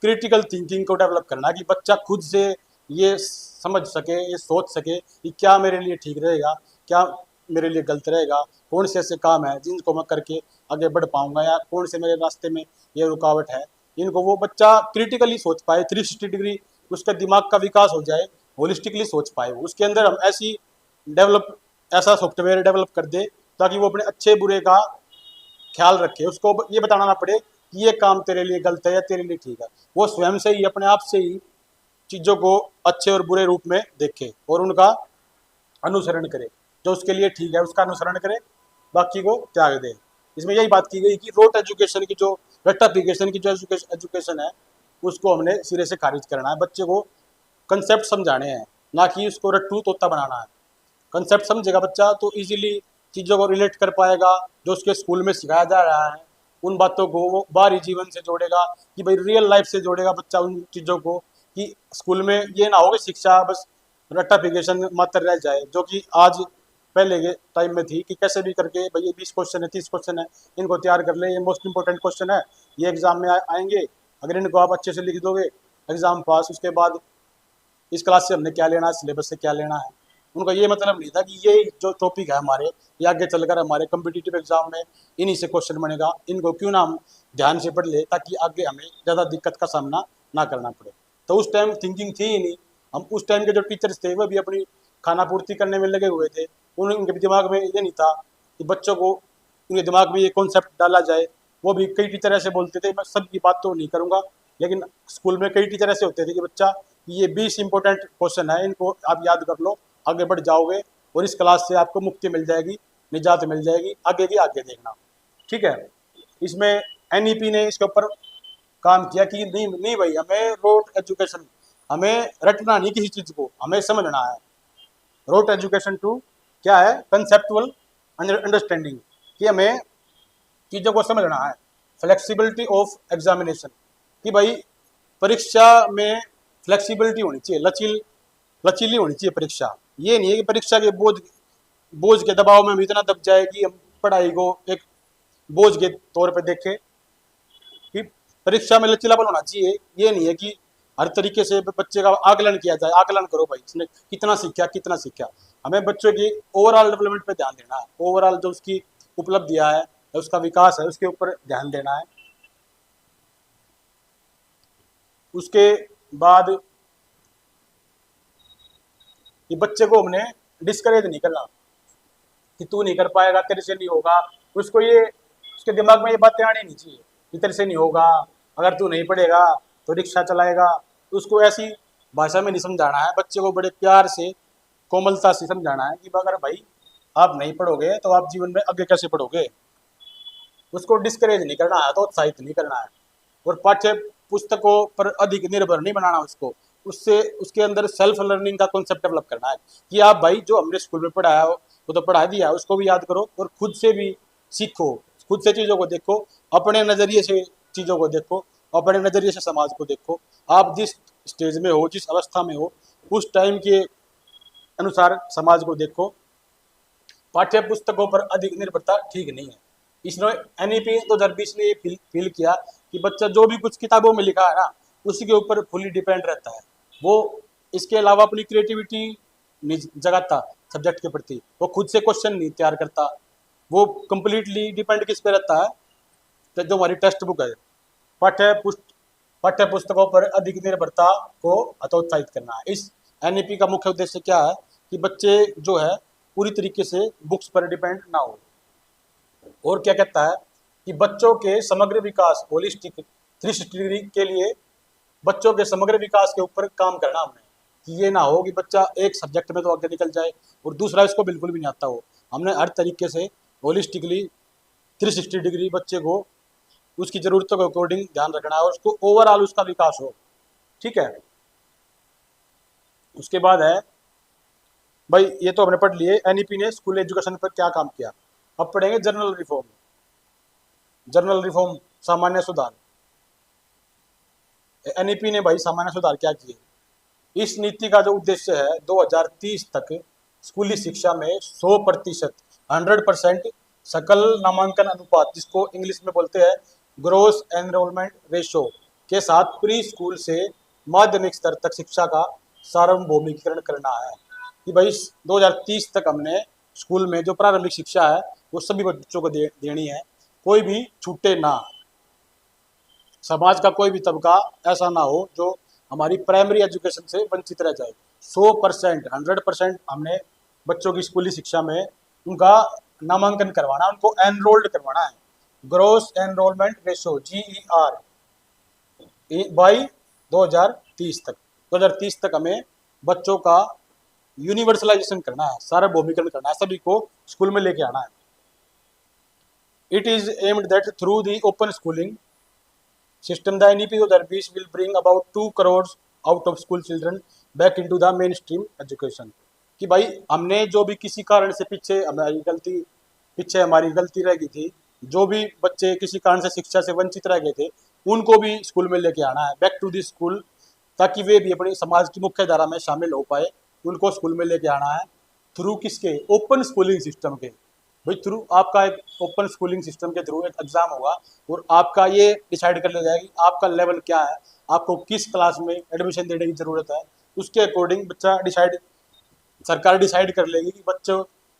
क्रिटिकल थिंकिंग को डेवलप करना है कि बच्चा खुद से ये समझ सके, ये सोच सके कि क्या मेरे लिए ठीक रहेगा, क्या मेरे लिए गलत रहेगा, कौन से ऐसे काम है जिनको मैं करके आगे बढ़ पाऊंगा, या कौन से मेरे रास्ते में ये रुकावट है। इनको वो बच्चा क्रिटिकली सोच पाए, 360 डिग्री उसका दिमाग का विकास हो जाए, होलिस्टिकली सोच पाए। उसके अंदर हम ऐसी डेवलप ऐसा सॉफ्टवेयर डेवलप कर दे ताकि वो अपने अच्छे बुरे का ख्याल रखे, उसको ये बताना ना पड़े कि ये काम तेरे लिए गलत है या तेरे लिए ठीक है। वो स्वयं से ही, अपने आप से ही चीज़ों को अच्छे और बुरे रूप में देखे और उनका अनुसरण करे। जो उसके लिए ठीक है उसका अनुसरण करे, बाकी को त्याग दे। इसमें यही बात की गई कि रोट एजुकेशन की जो रट्टाफिकेशन की जो एजुकेशन है उसको हमने सिरे से खारिज करना है। बच्चे को कंसेप्ट समझाने हैं, ना कि उसको रट्टू तोता बनाना है। कंसेप्ट समझेगा बच्चा तो इजीली चीज़ों को रिलेट कर पाएगा, जो उसके स्कूल में सिखाया जा रहा है उन बातों को वो बाहरी जीवन से जोड़ेगा, कि भाई रियल लाइफ से जोड़ेगा बच्चा उन चीज़ों को, कि स्कूल में ये ना हो कि शिक्षा बस रट्टाफिकेशन मात्र रह जाए, जो कि आज पहले के टाइम में थी कि कैसे भी करके भाई ये 20 क्वेश्चन है, 30 क्वेश्चन है, इनको तैयार कर ले, ये मोस्ट इंपॉर्टेंट क्वेश्चन है, ये एग्जाम में आएंगे, अगर इनको आप अच्छे से लिख दोगे एग्जाम पास। उसके बाद इस क्लास से हमने क्या लेना है, सिलेबस से क्या लेना है। उनका ये मतलब नहीं था कि ये जो टॉपिक है हमारे, ये आगे चलकर हमारे कम्पिटिटिव एग्जाम में इन्हीं से क्वेश्चन बनेगा, इनको क्यों ना हम ध्यान से पढ़ ले ताकि आगे हमें ज़्यादा दिक्कत का सामना ना करना पड़े। तो उस टाइम थिंकिंग थी ही नहीं। हम उस टाइम के जो टीचर्स थे वो भी अपनी खाना पूर्ति करने में लगे हुए थे। उनके दिमाग में ये नहीं था कि बच्चों को उनके दिमाग में ये कॉन्सेप्ट डाला जाए। वो भी कई टीचर ऐसे बोलते थे, मैं सबकी बात तो नहीं करूँगा, लेकिन स्कूल में कई टीचर ऐसे होते थे कि बच्चा ये 20 इंपॉर्टेंट क्वेश्चन है, इनको आप याद कर लो, आगे बढ़ जाओगे और इस क्लास से आपको मुक्ति मिल जाएगी, निजात मिल जाएगी, आगे की आगे देखना। ठीक है। इसमें एनईपी ने इसके ऊपर काम किया कि नहीं नहीं भाई, हमें रोट एजुकेशन, हमें रटना नहीं किसी चीज़ को, हमें समझना है। रोट एजुकेशन टू क्या है, कंसेप्चुअल अंडरस्टैंडिंग, कि हमें चीज़ों को समझना है। फ्लेक्सिबिलिटी ऑफ एग्जामिनेशन, कि भाई परीक्षा में फ्लेक्सिबिलिटी होनी चाहिए, लचीली होनी चाहिए परीक्षा। ये नहीं है कि परीक्षा के बोझ के दबाव में हम इतना दब जाए कि हम पढ़ाई को एक बोझ के तौर पे देखें। कि परीक्षा में लचीलापन होना चाहिए, ये नहीं है कि हर तरीके से बच्चे का आकलन किया जाए। आकलन करो भाई, इसने कितना सीखा कितना सीखा। हमें बच्चों की ओवरऑल डेवलपमेंट पे ध्यान देना है, ओवरऑल जो उसकी उपलब्धियां है, उसका विकास है, उसके ऊपर ध्यान देना है। उसके बाद कि बच्चे को हमने डिस्करेज नहीं करना कि तू नहीं कर पाएगा, तेरे से नहीं होगा। उसको ये, उसके दिमाग में ये बातें आनी नहीं चाहिए कि तेरे से नहीं होगा, अगर तू नहीं पढ़ेगा तो रिक्शा चलाएगा। तो उसको ऐसी भाषा में नहीं समझाना है, बच्चे को बड़े प्यार से कोमलता से समझाना है कि अगर भाई आप नहीं पढ़ोगे तो आप जीवन में आगे कैसे पढ़ोगे। उसको डिस्करेज नहीं करना है, तो उत्साहित नहीं करना है, और पाठ्य पुस्तकों पर अधिक निर्भर नहीं बनाना उसको। उससे उसके अंदर सेल्फ लर्निंग का कॉन्सेप्ट डेवलप करना है कि आप भाई जो हमने स्कूल में पढ़ाया हो वो तो पढ़ा दिया, उसको भी याद करो और खुद से भी सीखो, खुद से चीज़ों को देखो, अपने नज़रिए से चीज़ों को देखो, अपने नज़रिए से समाज को देखो। आप जिस स्टेज में हो, जिस अवस्था में हो, उस टाइम के अनुसार समाज को देखो। पाठ्य पुस्तकों पर अधिक निर्भरता ठीक नहीं है। इसने एनईपी 2020 ने ये फील किया कि बच्चा जो भी कुछ किताबों में लिखा है ना, उसी के ऊपर फुली डिपेंड रहता है। वो इसके अलावा अपनी क्रिएटिविटी नहीं जगाता सब्जेक्ट के प्रति, वो खुद से क्वेश्चन नहीं तैयार करता, वो कंप्लीटली डिपेंड किस पे रहता है, तो जो हमारी टेक्स्ट बुक है, पाठ्य पुस्तकों पर अधिक निर्भरता को हतोत्साहित करना है। इस एनईपी का मुख्य उद्देश्य क्या है कि बच्चे जो है पूरी तरीके से बुक्स पर डिपेंड ना हो। और क्या कहता है कि बच्चों के समग्र विकास, होलिस्टिक 360 डिग्री के लिए बच्चों के समग्र विकास के ऊपर काम करना हमने, कि ये ना हो कि बच्चा एक सब्जेक्ट में तो आगे निकल जाए और दूसरा इसको बिल्कुल भी नहीं आता हो। हमने हर तरीके से होलिस्टिकली 360 डिग्री बच्चे को उसकी ज़रूरतों के अकॉर्डिंग ध्यान रखना है और उसको ओवरऑल उसका विकास हो। ठीक है। उसके बाद है भाई, ये तो हमने पढ़ लिए एनईपी ने स्कूल एजुकेशन पर क्या काम किया। अब पढ़ेंगे जनरल रिफॉर्म। जनरल रिफॉर्म, सामान्य सुधार। एनईपी ने भाई सामान्य सुधार क्या किए। इस नीति का जो उद्देश्य है 2030 तक स्कूली शिक्षा में 100%, 100% सकल नामांकन अनुपात, जिसको इंग्लिश में बोलते हैं ग्रोस एनरोलमेंट रेशो, के साथ प्री स्कूल से माध्यमिक स्तर तक शिक्षा का सार्वभौमिकीकरण करना है कि भाई 2030 तक हमने स्कूल में जो प्रारंभिक शिक्षा है वो सभी बच्चों को देनी है, कोई भी छूटे ना। समाज का कोई भी तबका ऐसा ना हो जो हमारी प्राइमरी एजुकेशन से वंचित रह जाए। 100%, 100% हमने बच्चों की स्कूली शिक्षा में उनका नामांकन करवाना, उनको एनरोल्ड करवाना है। Gross enrolment ratio GER by 2030 तक, 2030 तक हमें बच्चों का यूनिवर्सलाइजेशन करना है, सार्वभौमिकरण करना है, सभी को स्कूल में लेके आना है। It is aimed that through the open schooling system, the NEP 2020 will bring about 2 crores out of school children back into the mainstream education। कि भाई हमने जो भी किसी कारण से पीछे हमारी गलती रह गई थी, जो भी बच्चे किसी कारण से शिक्षा से वंचित रह गए थे, उनको भी स्कूल में लेके आना है, बैक टू द स्कूल, ताकि वे भी अपनी समाज की मुख्य धारा में शामिल हो पाए। उनको स्कूल में लेके आना है थ्रू किसके? ओपन स्कूलिंग सिस्टम के। भाई थ्रू आपका एक ओपन स्कूलिंग सिस्टम के थ्रू एक एग्जाम होगा और आपका ये डिसाइड कर लिया जाएगा कि आपका लेवल क्या है, आपको किस क्लास में एडमिशन देने की जरूरत है। उसके अकॉर्डिंग सरकार डिसाइड कर लेगी कि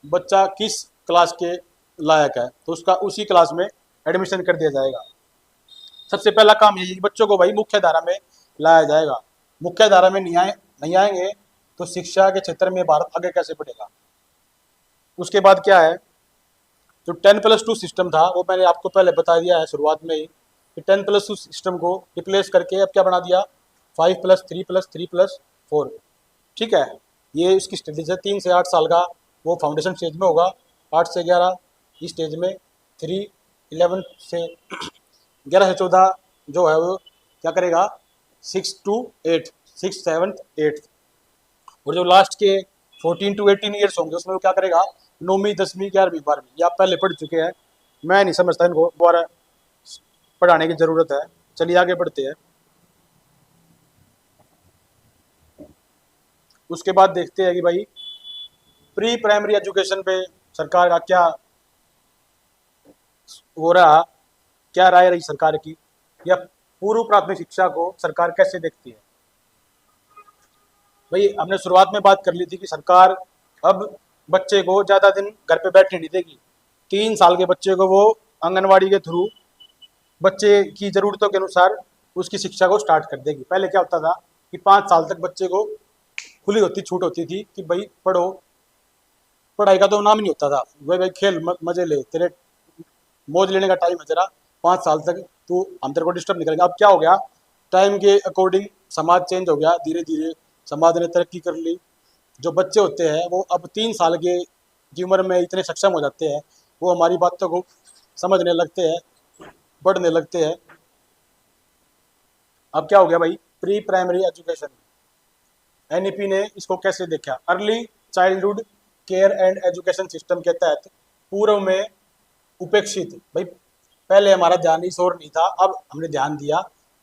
बच्चा किस क्लास के लायक है, तो उसका उसी क्लास में एडमिशन कर दिया जाएगा। सबसे पहला काम यही, बच्चों को भाई मुख्य धारा में लाया जाएगा। मुख्य धारा में नहीं आएंगे तो शिक्षा के क्षेत्र में भारत आगे कैसे बढ़ेगा। उसके बाद क्या है, जो 10+2 सिस्टम था वो मैंने आपको पहले बता दिया है शुरुआत में ही कि 10+2 सिस्टम को रिप्लेस करके अब क्या बना दिया, 5+3+3+4। ठीक है, ये इसकी स्टेज है। 3 से 8 साल का वो फाउंडेशन स्टेज में होगा, 8 से 11 इस स्टेज में, 11 से 14 जो है वो क्या करेगा, 6 to 8, 6, 7, 8। और जो लास्ट के 14 to 18 ईयर्स होंगे उसमें वो क्या करेगा, 9वीं 10वीं 11वीं 12वीं। ये आप पहले पढ़ चुके हैं, मैं नहीं समझता इनको दोबारा पढ़ाने की जरूरत है। चलिए आगे बढ़ते हैं। उसके बाद देखते हैं कि भाई प्री प्राइमरी एजुकेशन पे सरकार का क्या हो रहा, क्या राय रही सरकार की, या पूर्व प्राथमिक शिक्षा को सरकार कैसे देखती है। भाई हमने शुरुआत में बात कर ली थी कि सरकार अब बच्चे को ज़्यादा दिन घर पे बैठने नहीं देगी। 3 साल के बच्चे को वो आंगनवाड़ी के थ्रू बच्चे की ज़रूरतों के अनुसार उसकी शिक्षा को स्टार्ट कर देगी। पहले क्या होता था कि 5 साल तक बच्चे को खुली छूट होती थी कि भाई पढ़ो, पढ़ाई का तो नाम ही नहीं होता था। भाई खेल मजे ले, तेरे मौज लेने का टाइम है तेरा, 5 साल तक तू हम तेरे को डिस्टर्ब नहीं करेंगे। अब क्या हो गया, टाइम के अकॉर्डिंग समाज चेंज हो गया, धीरे धीरे समाज ने तरक्की कर ली। जो बच्चे होते हैं वो अब 3 साल के की उम्र में इतने सक्षम हो जाते हैं, वो हमारी बातों को समझने लगते हैं, पढ़ने लगते हैं। अब क्या हो गया भाई, प्री प्राइमरी एजुकेशन, NEP ने इसको कैसे देखा, early childhood care and education system के तहत पूर्व में उपेक्षित। भाई पहले हमारा ध्यान इस ओर नहीं था, अब हमने ध्यान दिया।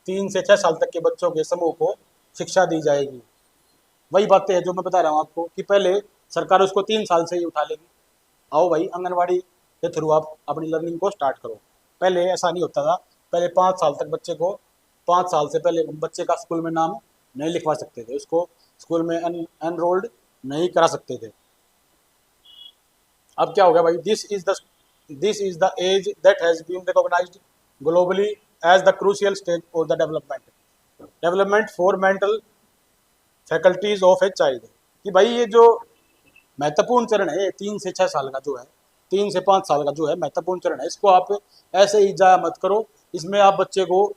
3 से 6 साल तक के बच्चों के समूह को शिक्षा दी जाएगी। वही बातें हैं जो मैं बता रहा हूँ आपको कि पहले सरकार उसको 3 साल से ही उठा लेगी। आओ भाई आंगनवाड़ी के थ्रू आप अपनी लर्निंग को स्टार्ट करो। पहले ऐसा नहीं होता था, पहले 5 साल तक बच्चे को, 5 साल से पहले बच्चे का स्कूल में नाम नहीं लिखवा सकते थे, उसको स्कूल में एनरोल्ड नहीं करा सकते थे। अब क्या हो गया भाई, this is the age that has been recognised globally as the crucial stage for the development for mental faculties of a child. कि भाई ये जो महत्वपूर्ण चरण है, 3 से 6 साल का जो है, 3 से 5 साल का जो है महत्वपूर्ण चरण है, इसको आप ऐसे ही जाया मत करो। इसमें आप बच्चे को,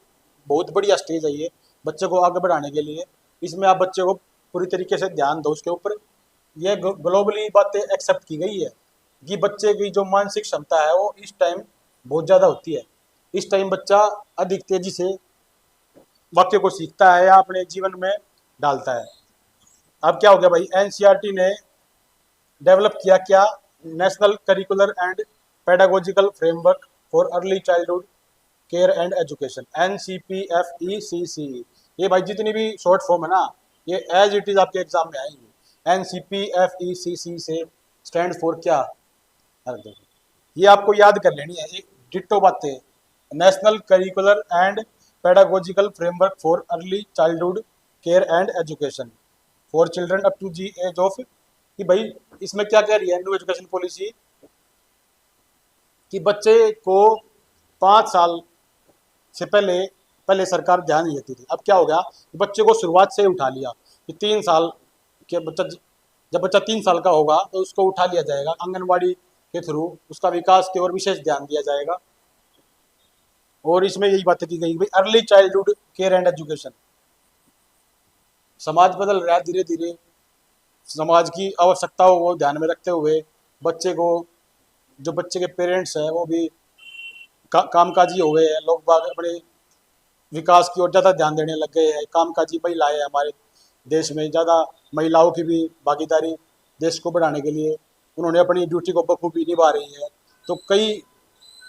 बहुत बढ़िया स्टेज है ये बच्चे को आगे बढ़ाने के लिए, इसमें आप बच्चे को पूरी तरीके से ध्यान दो उसके ऊपर। ये ग्लोबली बातें एक्सेप्ट की गई है कि बच्चे की जो मानसिक क्षमता है वो इस टाइम बहुत ज़्यादा होती है। इस टाइम बच्चा अधिक तेजी से वाक्य को सीखता है या अपने जीवन में डालता है। अब क्या हो गया भाई, NCERT ने डेवलप किया क्या, national curricular and pedagogical framework for early childhood care and education, NCPFECCE। ये भाई जितनी भी शॉर्ट फॉर्म है ना, ये एज इट इज आपके एग्जाम में आएंगी। NCPFECCE से स्टैंड फॉर क्या, ये आपको याद कर लेनी है, एक डिट्टो बातें, national curricular and pedagogical framework for early childhood care and education. For children up to the age of, कि भाई इसमें क्या कह रही है न्यू एजुकेशन पॉलिसी, कि बच्चे को 5 साल से पहले पहले सरकार ध्यान नहीं देती थी। अब क्या हो गया कि बच्चे को शुरुआत से ही उठा लिया कि 3 साल के बच्चा, जब बच्चा 3 साल का होगा तो उसको उठा लिया जाएगा आंगनवाड़ी के थ्रू, उसका विकास की ओर विशेष ध्यान दिया जाएगा। और इसमें यही बातें की गई भाई early childhood care and education. समाज बदल रहा है धीरे धीरे, समाज की आवश्यकताओं को ध्यान में रखते हुए बच्चे को, जो बच्चे के पेरेंट्स हैं वो भी कामकाजी हो गए हैं, लोग बाग अपने विकास की ओर ज़्यादा ध्यान देने लग गए हैं। कामकाजी महिलाएं हमारे देश में ज़्यादा, महिलाओं की भी भागीदारी देश को बढ़ाने के लिए उन्होंने अपनी ड्यूटी को बखूबी निभा रही है। तो कई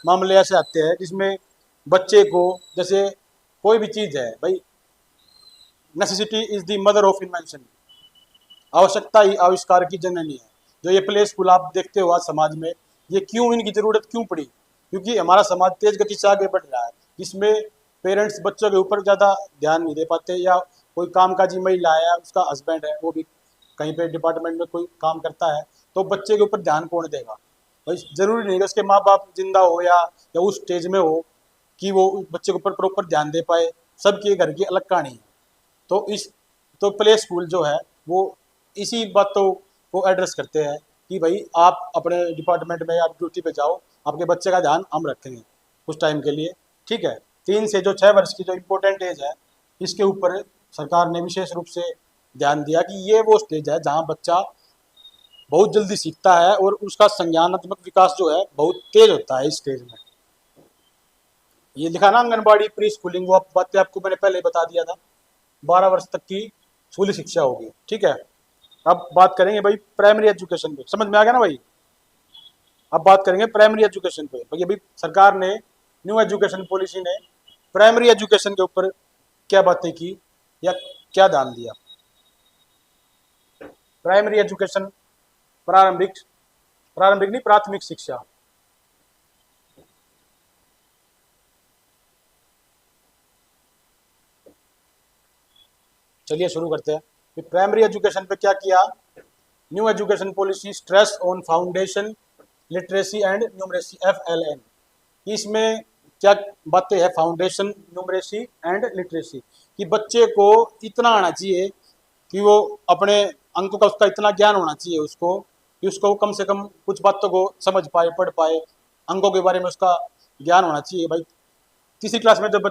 मामले ऐसे आते हैं जिसमें बच्चे को, जैसे कोई भी चीज़ है भाई, necessity is the mother of invention, आवश्यकता ही आविष्कार की जननी है। जो ये प्ले स्कूल आप देखते हो आज समाज में, ये क्यों, इनकी ज़रूरत क्यों पड़ी? क्योंकि हमारा समाज तेज गति से आगे बढ़ रहा है, जिसमें पेरेंट्स बच्चों के ऊपर ज़्यादा ध्यान नहीं दे पाते, या कोई कामकाजी महिला है, उसका हस्बैंड है, वो भी कहीं पे डिपार्टमेंट में कोई काम करता है, तो बच्चे के ऊपर ध्यान कौन देगा भाई? ज़रूरी नहीं है उसके माँ बाप जिंदा हो या उस स्टेज में हो कि वो उस बच्चे के ऊपर प्रॉपर ध्यान दे पाए। सबके घर की अलग कहानी है। तो तो प्ले स्कूल जो है वो इसी बातों को एड्रेस करते हैं कि भाई आप अपने डिपार्टमेंट में, आप ड्यूटी पे जाओ, आपके बच्चे का ध्यान हम रखेंगे कुछ टाइम के लिए, ठीक है। 3 से जो 6 वर्ष की जो इम्पोर्टेंट एज है, इसके ऊपर सरकार ने विशेष रूप से ध्यान दिया कि ये वो स्टेज है जहाँ बच्चा बहुत जल्दी सीखता है और उसका संज्ञानात्मक विकास जो है बहुत तेज होता है इस स्टेज में। ये लिखा ना आंगनबाड़ी प्री स्कूलिंग, वो बातें आपको मैंने पहले बता दिया था। 12 वर्ष तक की स्कूली शिक्षा होगी, ठीक है। अब बात करेंगे भाई प्राइमरी एजुकेशन पे, समझ में आ गया ना भाई? अब बात करेंगे प्राइमरी एजुकेशन पे। भाई अभी सरकार ने, न्यू एजुकेशन पॉलिसी ने प्राइमरी एजुकेशन के ऊपर क्या बातें की या क्या ध्यान दिया? प्राइमरी एजुकेशन, प्रारंभिक प्रारंभिक नहीं, प्राथमिक शिक्षा। चलिए शुरू करते हैं। प्राइमरी एजुकेशन पे क्या किया? New education policy stress on foundation literacy and numeracy, FLN। इसमें क्या बातें हैं? फाउंडेशन, न्यूमरेसी एंड लिटरेसी, कि बच्चे को इतना आना चाहिए कि वो अपने अंकों का, उसका इतना ज्ञान होना चाहिए उसको कि उसको कम से कम कुछ बातों को समझ पाए, पढ़ पाए, अंकों के बारे में उसका ज्ञान होना चाहिए। भाई तीसरी क्लास में जब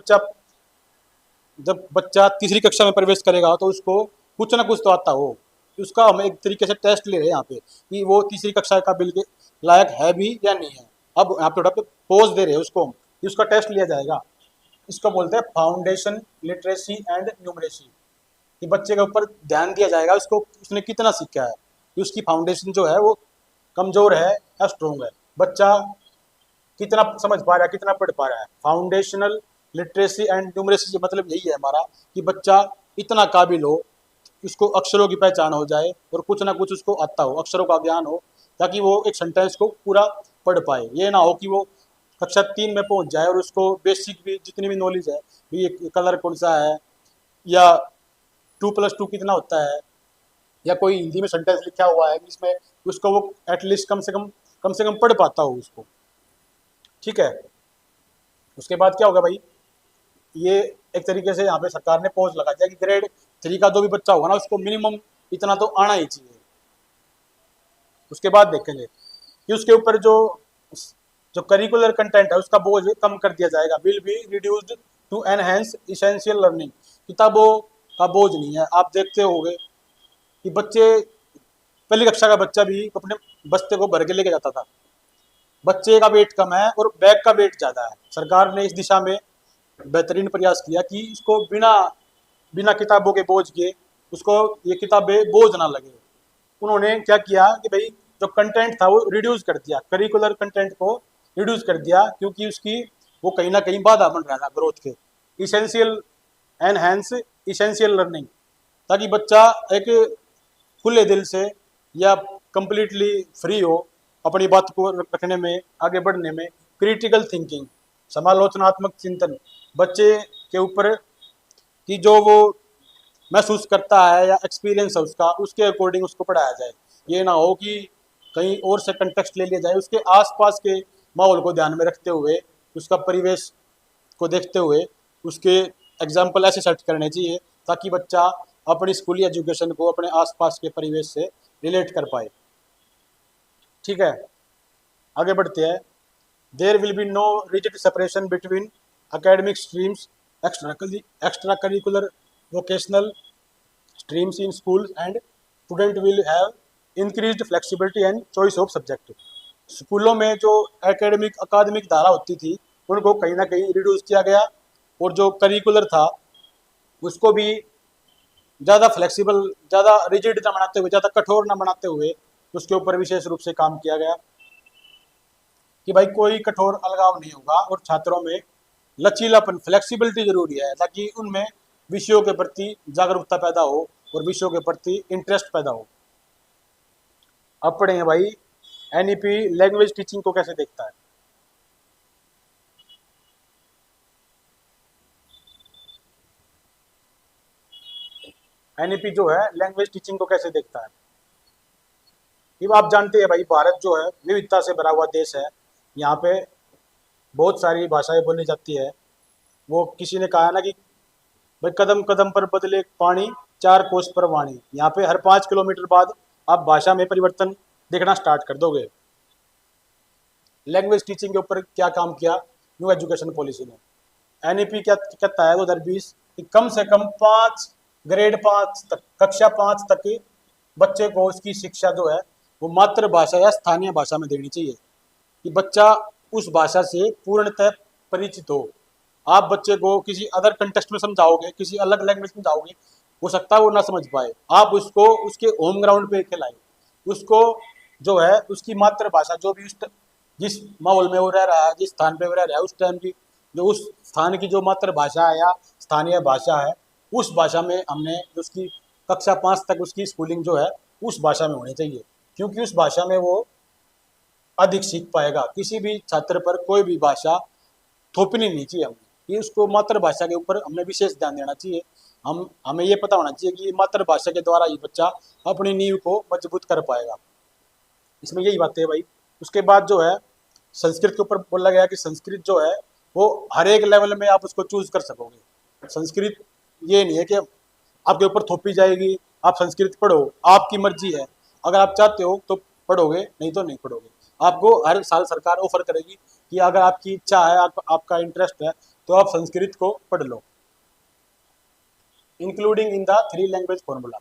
बच्चा तीसरी कक्षा में प्रवेश करेगा तो उसको कुछ ना कुछ तो आता हो। उसका हम एक तरीके से टेस्ट ले रहे हैं यहाँ पे कि वो तीसरी कक्षा का बिल के लायक है भी या नहीं है। अब यहाँ पे थोड़ा पोज दे रहे हैं उसको कि उसका टेस्ट लिया जाएगा। इसको बोलते हैं फाउंडेशन लिटरेसी एंड न्यूमरेसी, कि बच्चे के ऊपर ध्यान दिया जाएगा उसको, उसने कितना सीखा है, कि उसकी फाउंडेशन जो है वो कमजोर है या स्ट्रोंग है, बच्चा कितना समझ पा रहा है, कितना पढ़ पा रहा है। फाउंडेशनल लिटरेसी एंड न्यूमरेसी से मतलब यही है हमारा कि बच्चा इतना काबिल हो, उसको अक्षरों की पहचान हो जाए और कुछ ना कुछ उसको आता हो, अक्षरों का ज्ञान हो, ताकि वो एक सेंटेंस को पूरा पढ़ पाए। ये ना हो कि वो कक्षा 3 में पहुंच जाए और उसको बेसिक भी जितनी भी नॉलेज है, भी ये कलर कौन सा है, या 2+2 कितना होता है, या कोई हिंदी में सेंटेंस लिखा हुआ है जिसमें उसको वो एटलीस्ट कम से कम पढ़ पाता हो उसको, ठीक है। उसके बाद क्या होगा भाई, ये एक तरीके से यहाँ पे सरकार ने पहुंच लगा दिया कि ग्रेड 3 का जो भी बच्चा होगा ना, उसको मिनिमम इतना तो आना ही चाहिए। उसके बाद देखेंगे कि उसके ऊपर जो जो करिकुलर कंटेंट है उसका बोझ कम कर दिया जाएगा। Will be reduced to enhance essential learning, किताबों का बोझ नहीं है। आप देखते होंगे कि बच्चे, पहली कक्षा का बच्चा भी अपने बस्ते को भर के लेके जाता था। बच्चे का वेट कम है और बैग का वेट ज़्यादा है। सरकार ने इस दिशा में बेहतरीन प्रयास किया कि इसको बिना बिना किताबों के बोझ के उसको ये किताबें बोझ ना लगे। उन्होंने क्या किया कि भाई जो कंटेंट था वो रिड्यूस कर दिया, करिकुलर कंटेंट को रिड्यूस कर दिया, क्योंकि उसकी वो कहीं ना कहीं बाधा बन रहा था ग्रोथ के। इसेंशियल एनहेंस इसेंशियल लर्निंग, ताकि बच्चा एक खुले दिल से या कंप्लीटली फ्री हो अपनी बात को रखने में, आगे बढ़ने में। क्रिटिकल थिंकिंग, समालोचनात्मक चिंतन, बच्चे के ऊपर कि जो वो महसूस करता है या एक्सपीरियंस है उसका, उसके अकॉर्डिंग उसको पढ़ाया जाए। ये ना हो कि कहीं और से कंटेक्स्ट ले लिया जाए, उसके आसपास के माहौल को ध्यान में रखते हुए, उसका परिवेश को देखते हुए उसके एग्जाम्पल ऐसे सेट करने चाहिए ताकि बच्चा अपनी स्कूली एजुकेशन को अपने आसपास के परिवेश से रिलेट कर पाए। ठीक है, आगे बढ़ते हैं। There will be no rigid separation between academic streams, extra curricular vocational streams in schools, and student will have increased flexibility and choice of subject। स्कूलों में जो अकादमिक धारा होती थी उनको कहीं ना कहीं रिड्यूस किया गया, और जो करिकुलर था उसको भी ज़्यादा फ्लेक्सिबल, ज़्यादा रिजिड ना बनाते हुए, ज़्यादा कठोर ना बनाते हुए उसके ऊपर विशेष रूप से काम किया गया कि भाई कोई कठोर अलगाव नहीं होगा, और छात्रों में लचीलापन, फ्लेक्सिबिलिटी जरूरी है ताकि उनमें विषयों के प्रति जागरूकता पैदा हो और विषयों के प्रति इंटरेस्ट पैदा हो। अब पढ़ेंगे भाई एनईपी लैंग्वेज टीचिंग को कैसे देखता है। एनईपी जो है लैंग्वेज टीचिंग को कैसे देखता है। ये आप जानते हैं भाई, भारत जो है विविधता से भरा हुआ देश है। यहाँ पे बहुत सारी भाषाएं बोली जाती है। वो किसी ने कहा ना कि भाई कदम कदम पर बदले पानी, चार कोस पर वाणी। यहाँ पे हर 5 किलोमीटर बाद आप भाषा में परिवर्तन देखना स्टार्ट कर दोगे। लैंग्वेज टीचिंग के ऊपर क्या काम किया न्यू एजुकेशन पॉलिसी ने। एनईपी क्या कहता है 2020 कि कम से कम ग्रेड 5 तक, कक्षा 5 तक बच्चे को उसकी शिक्षा जो है वो मातृभाषा या स्थानीय भाषा में देनी चाहिए, कि बच्चा उस भाषा से पूर्णतः परिचित हो। आप बच्चे को किसी अदर कंटेक्स्ट में समझाओगे, किसी अलग लैंग्वेज में समझाओगे, हो सकता है वो ना समझ पाए। आप उसको उसके होम ग्राउंड पे खिलाए, उसको जो है उसकी मातृभाषा, जो भी जिस माहौल में वो रह रहा है, जिस स्थान पे वो रह रहा है, उस टाइम की जो उस स्थान की जो मातृभाषा है या स्थानीय भाषा है, उस भाषा में हमने उसकी कक्षा 5 तक उसकी स्कूलिंग जो है उस भाषा में होनी चाहिए, क्योंकि उस भाषा में वो अधिक सीख पाएगा। किसी भी छात्र पर कोई भी भाषा थोपनी नहीं चाहिए हमें, ये उसको मातृभाषा के ऊपर हमें विशेष ध्यान देना चाहिए। हमें ये पता होना चाहिए कि मातृभाषा के द्वारा ये बच्चा अपनी नींव को मजबूत कर पाएगा। इसमें यही बात है भाई। उसके बाद जो है संस्कृत के ऊपर बोला गया कि संस्कृत जो है वो हर एक लेवल में आप उसको चूज कर सकोगे। संस्कृत ये नहीं है कि आपके ऊपर थोपी जाएगी, आप संस्कृत पढ़ो, आपकी मर्जी है। अगर आप चाहते हो तो पढ़ोगे, नहीं तो नहीं पढ़ोगे। आपको हर साल सरकार ऑफर करेगी कि अगर आपकी इच्छा है, आपका इंटरेस्ट है, तो आप संस्कृत को पढ़ लो, including in the 3 language formula.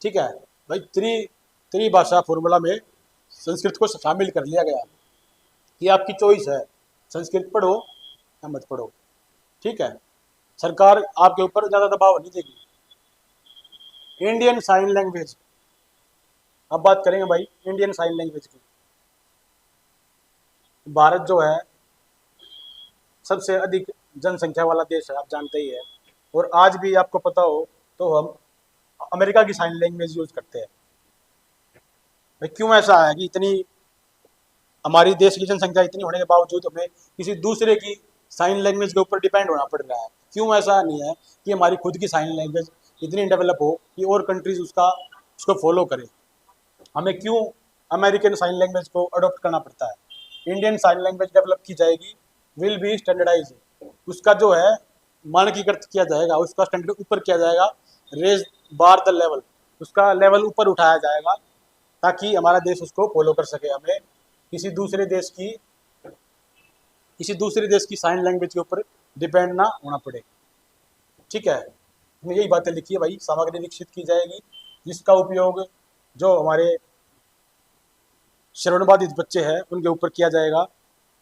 ठीक है भाई, त्रिभाषा फॉर्मूला में संस्कृत को शामिल कर लिया गया। ये आपकी चॉइस है, संस्कृत पढ़ो या मत पढ़ो। ठीक है, सरकार आपके ऊपर ज़्यादा दबाव नहीं देगी। इंडियन साइन लैंग्वेज, अब बात करेंगे भाई इंडियन साइन लैंग्वेज की। भारत जो है सबसे अधिक जनसंख्या वाला देश है, आप जानते ही है। और आज भी आपको पता हो तो हम अमेरिका की साइन लैंग्वेज यूज करते हैं। भाई क्यों ऐसा है कि इतनी हमारी देश की जनसंख्या इतनी होने के बावजूद हमें किसी दूसरे की साइन लैंग्वेज के ऊपर डिपेंड होना पड़ रहा है? क्यों ऐसा नहीं है कि हमारी खुद की साइन लैंग्वेज इतनी डेवलप हो कि और कंट्रीज उसको फॉलो करें? हमें क्यों अमेरिकन साइन लैंग्वेज को अडोप्ट करना पड़ता है? इंडियन साइन लैंग्वेज डेवलप की जाएगी, विल बी स्टैंडर्डाइज। उसका जो है मानकीकृत किया जाएगा, उसका स्टैंडर्ड ऊपर किया जाएगा, रेज बार द लेवल, उसका लेवल ऊपर उठाया जाएगा ताकि हमारा देश उसको फॉलो कर सके। हमें किसी दूसरे देश की साइन लैंग्वेज के ऊपर डिपेंड ना होना पड़े। ठीक है, इसमें यही बातें लिखी है भाई। सामग्री विकसित की जाएगी जिसका उपयोग जो हमारे श्रवणबाधित बच्चे हैं उनके ऊपर किया जाएगा,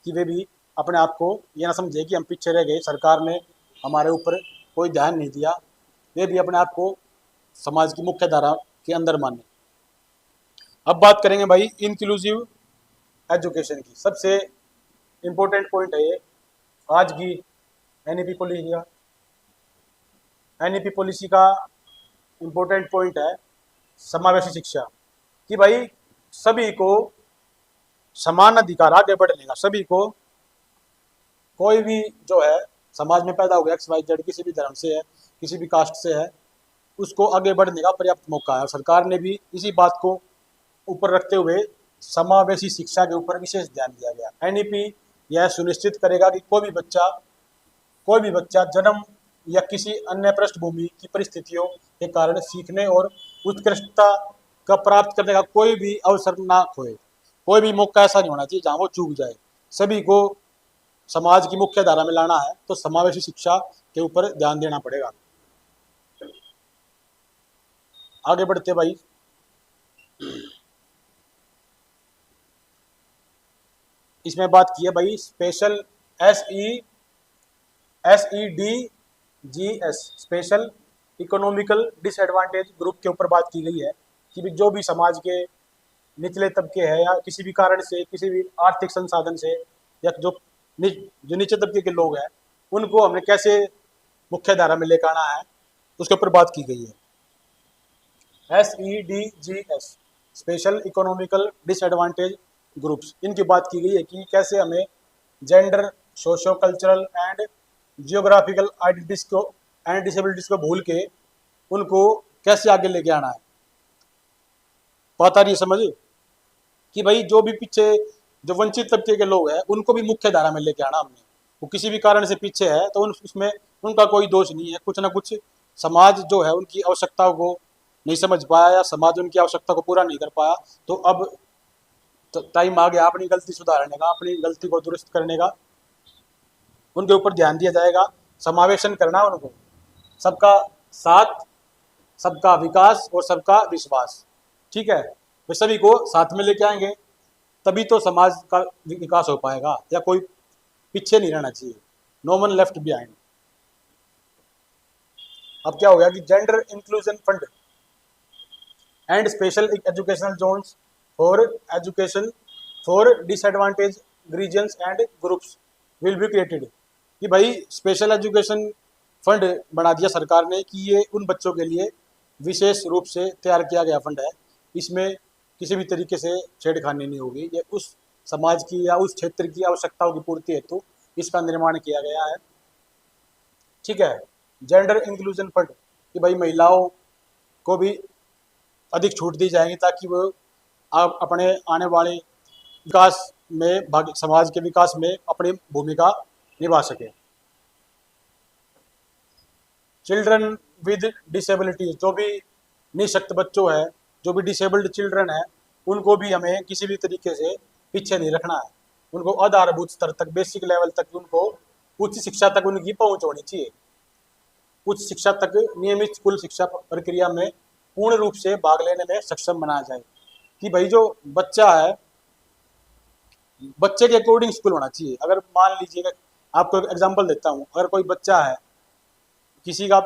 कि वे भी अपने आप को ये ना समझे कि हम पीछे रह गए, सरकार ने हमारे ऊपर कोई ध्यान नहीं दिया। वे भी अपने आप को समाज की मुख्य धारा के अंदर माने। अब बात करेंगे भाई इंक्लूसिव एजुकेशन की। सबसे इम्पोर्टेंट पॉइंट है ये आज की एनईपी पॉलिसी का। एनईपी पॉलिसी का इम्पोर्टेंट पॉइंट है समावेशी शिक्षा, कि भाई सभी को समान अधिकार, आगे बढ़ने का। सभी को, कोई भी जो है समाज में पैदा हो गया XYZ, किसी भी धर्म से है, किसी भी कास्ट से है, उसको आगे बढ़ने का पर्याप्त मौका है। सरकार ने भी इसी बात को ऊपर रखते हुए समावेशी शिक्षा के ऊपर विशेष ध्यान दिया गया। एनईपी यह सुनिश्चित करेगा कि कोई भी बच्चा जन्म या किसी अन्य पृष्ठभूमि की परिस्थितियों के कारण सीखने और उत्कृष्टता का प्राप्त करने का कोई भी अवसर ना खोए। कोई भी मौका ऐसा नहीं होना चाहिए जहाँ वो चूक जाए। सभी को समाज की मुख्य धारा में लाना है तो समावेशी शिक्षा के ऊपर ध्यान देना पड़ेगा। आगे बढ़ते भाई। इसमें बात की है भाई special SEDGS special economical disadvantage group के ऊपर बात की गई है कि जो भी समाज के निचले तबके हैं या किसी भी कारण से किसी भी आर्थिक संसाधन से या जो नीचे तबके के लोग हैं उनको हमने कैसे मुख्य धारा में लेकर आना है उसके ऊपर बात की गई है। SEDGS special economical disadvantage groups, इनकी बात की गई है कि कैसे हमें gender, socio cultural and geographical identities को एंड डिसेबिलिटीज को भूल के उनको कैसे आगे लेके आना है। पता नहीं समझ कि भाई जो भी पीछे जो वंचित तबके के लोग हैं उनको भी मुख्य धारा में लेके आना हमने। वो किसी भी कारण से पीछे है तो उसमें उनका कोई दोष नहीं है। कुछ ना कुछ समाज जो है उनकी आवश्यकताओं को नहीं समझ पाया या समाज उनकी आवश्यकता को पूरा नहीं कर पाया, तो अब टाइम आ गया अपनी गलती सुधारने का, अपनी गलती को दुरुस्त करने का। उनके ऊपर ध्यान दिया जाएगा, समावेशन करना उनको, सबका साथ, सबका विकास और सबका विश्वास। ठीक है, वे सभी को साथ में लेके आएंगे तभी तो समाज का विकास हो पाएगा, या कोई पीछे नहीं रहना चाहिए। No one left behind. अब क्या हो गया कि gender inclusion fund and special educational zones for education for disadvantage regions and groups will be created. कि भाई स्पेशल एजुकेशन फंड बना दिया सरकार ने कि ये उन बच्चों के लिए विशेष रूप से तैयार किया गया फंड है। इसमें किसी भी तरीके से छेड़खानी नहीं होगी। ये उस समाज की या उस क्षेत्र की आवश्यकताओं की पूर्ति हेतु इसका निर्माण किया गया है। ठीक है, जेंडर इंक्लूजन फंड कि भाई महिलाओं को भी अधिक छूट दी जाएगी ताकि वो आप अपने आने वाले विकास में समाज के विकास में अपनी भूमिका निभा सके। चिल्ड्रन विद डिसेबिलिटी, जो भी निःशक्त बच्चों है, जो भी डिसेबल्ड चिल्ड्रन है, उनको भी हमें किसी भी तरीके से पीछे नहीं रखना है। उनको आधारभूत स्तर तक, बेसिक लेवल तक, उनको उच्च शिक्षा तक उनकी पहुंच होनी चाहिए। उच्च शिक्षा तक नियमित स्कूल शिक्षा प्रक्रिया में पूर्ण रूप से भाग लेने में सक्षम बनाया जाए। कि भाई जो बच्चा है, बच्चे के अकॉर्डिंग स्कूल होना चाहिए। अगर मान लीजिएगा, आपको एक एग्जांपल देता हूँ, अगर कोई बच्चा है, किसी का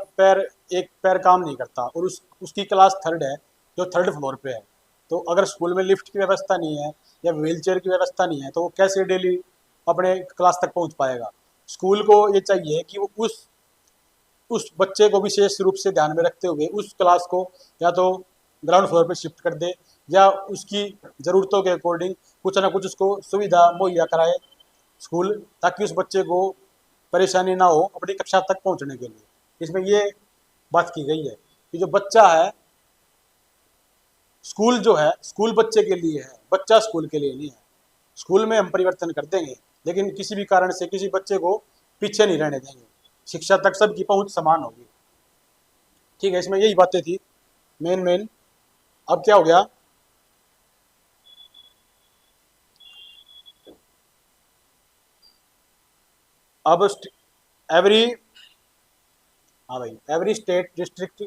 एक पैर काम नहीं करता और उसकी क्लास 3rd है, जो 3rd फ्लोर पे है, तो अगर स्कूल में लिफ्ट की व्यवस्था नहीं है या व्हील चेयर की व्यवस्था नहीं है तो वो कैसे डेली अपने क्लास तक पहुंच पाएगा। स्कूल को ये चाहिए कि वो उस बच्चे को विशेष रूप से ध्यान में रखते हुए उस क्लास को या तो ग्राउंड फ्लोर पे शिफ्ट कर दे या उसकी ज़रूरतों के अकॉर्डिंग कुछ ना कुछ उसको सुविधा मुहैया कराए स्कूल, ताकि उस बच्चे को परेशानी ना हो अपनी कक्षा तक पहुंचने के लिए। इसमें ये बात की गई है कि जो बच्चा है, स्कूल जो है, स्कूल बच्चे के लिए है, बच्चा स्कूल के लिए नहीं है। स्कूल में हम परिवर्तन कर देंगे लेकिन किसी भी कारण से किसी बच्चे को पीछे नहीं रहने देंगे। शिक्षा तक सबकी पहुंच समान होगी। ठीक है, इसमें यही बातें थी मेन। अब क्या हो गया, अब एवरी हाँ भाई, every state district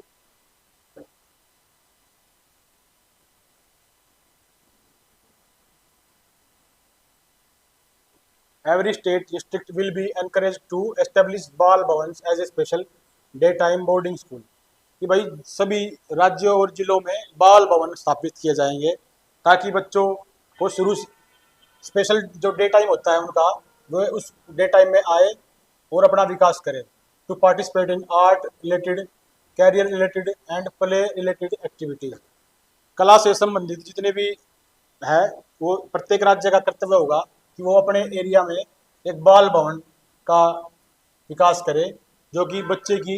will be encouraged to establish Bal Bhavans as a special day time boarding school. कि भाई सभी राज्यों और जिलों में बाल भवन स्थापित किए जाएंगे ताकि बच्चों को शुरू स्पेशल जो डे टाइम होता है उनका, वो उस डे टाइम में आए और अपना विकास करें। To participate in art related, career related and play related activities. कला से संबंधित जितने भी है वो प्रत्येक राज्य का कर्तव्य होगा कि वो अपने एरिया में एक बाल भवन का विकास करे जो कि बच्चे की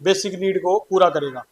बेसिक नीड को पूरा करेगा।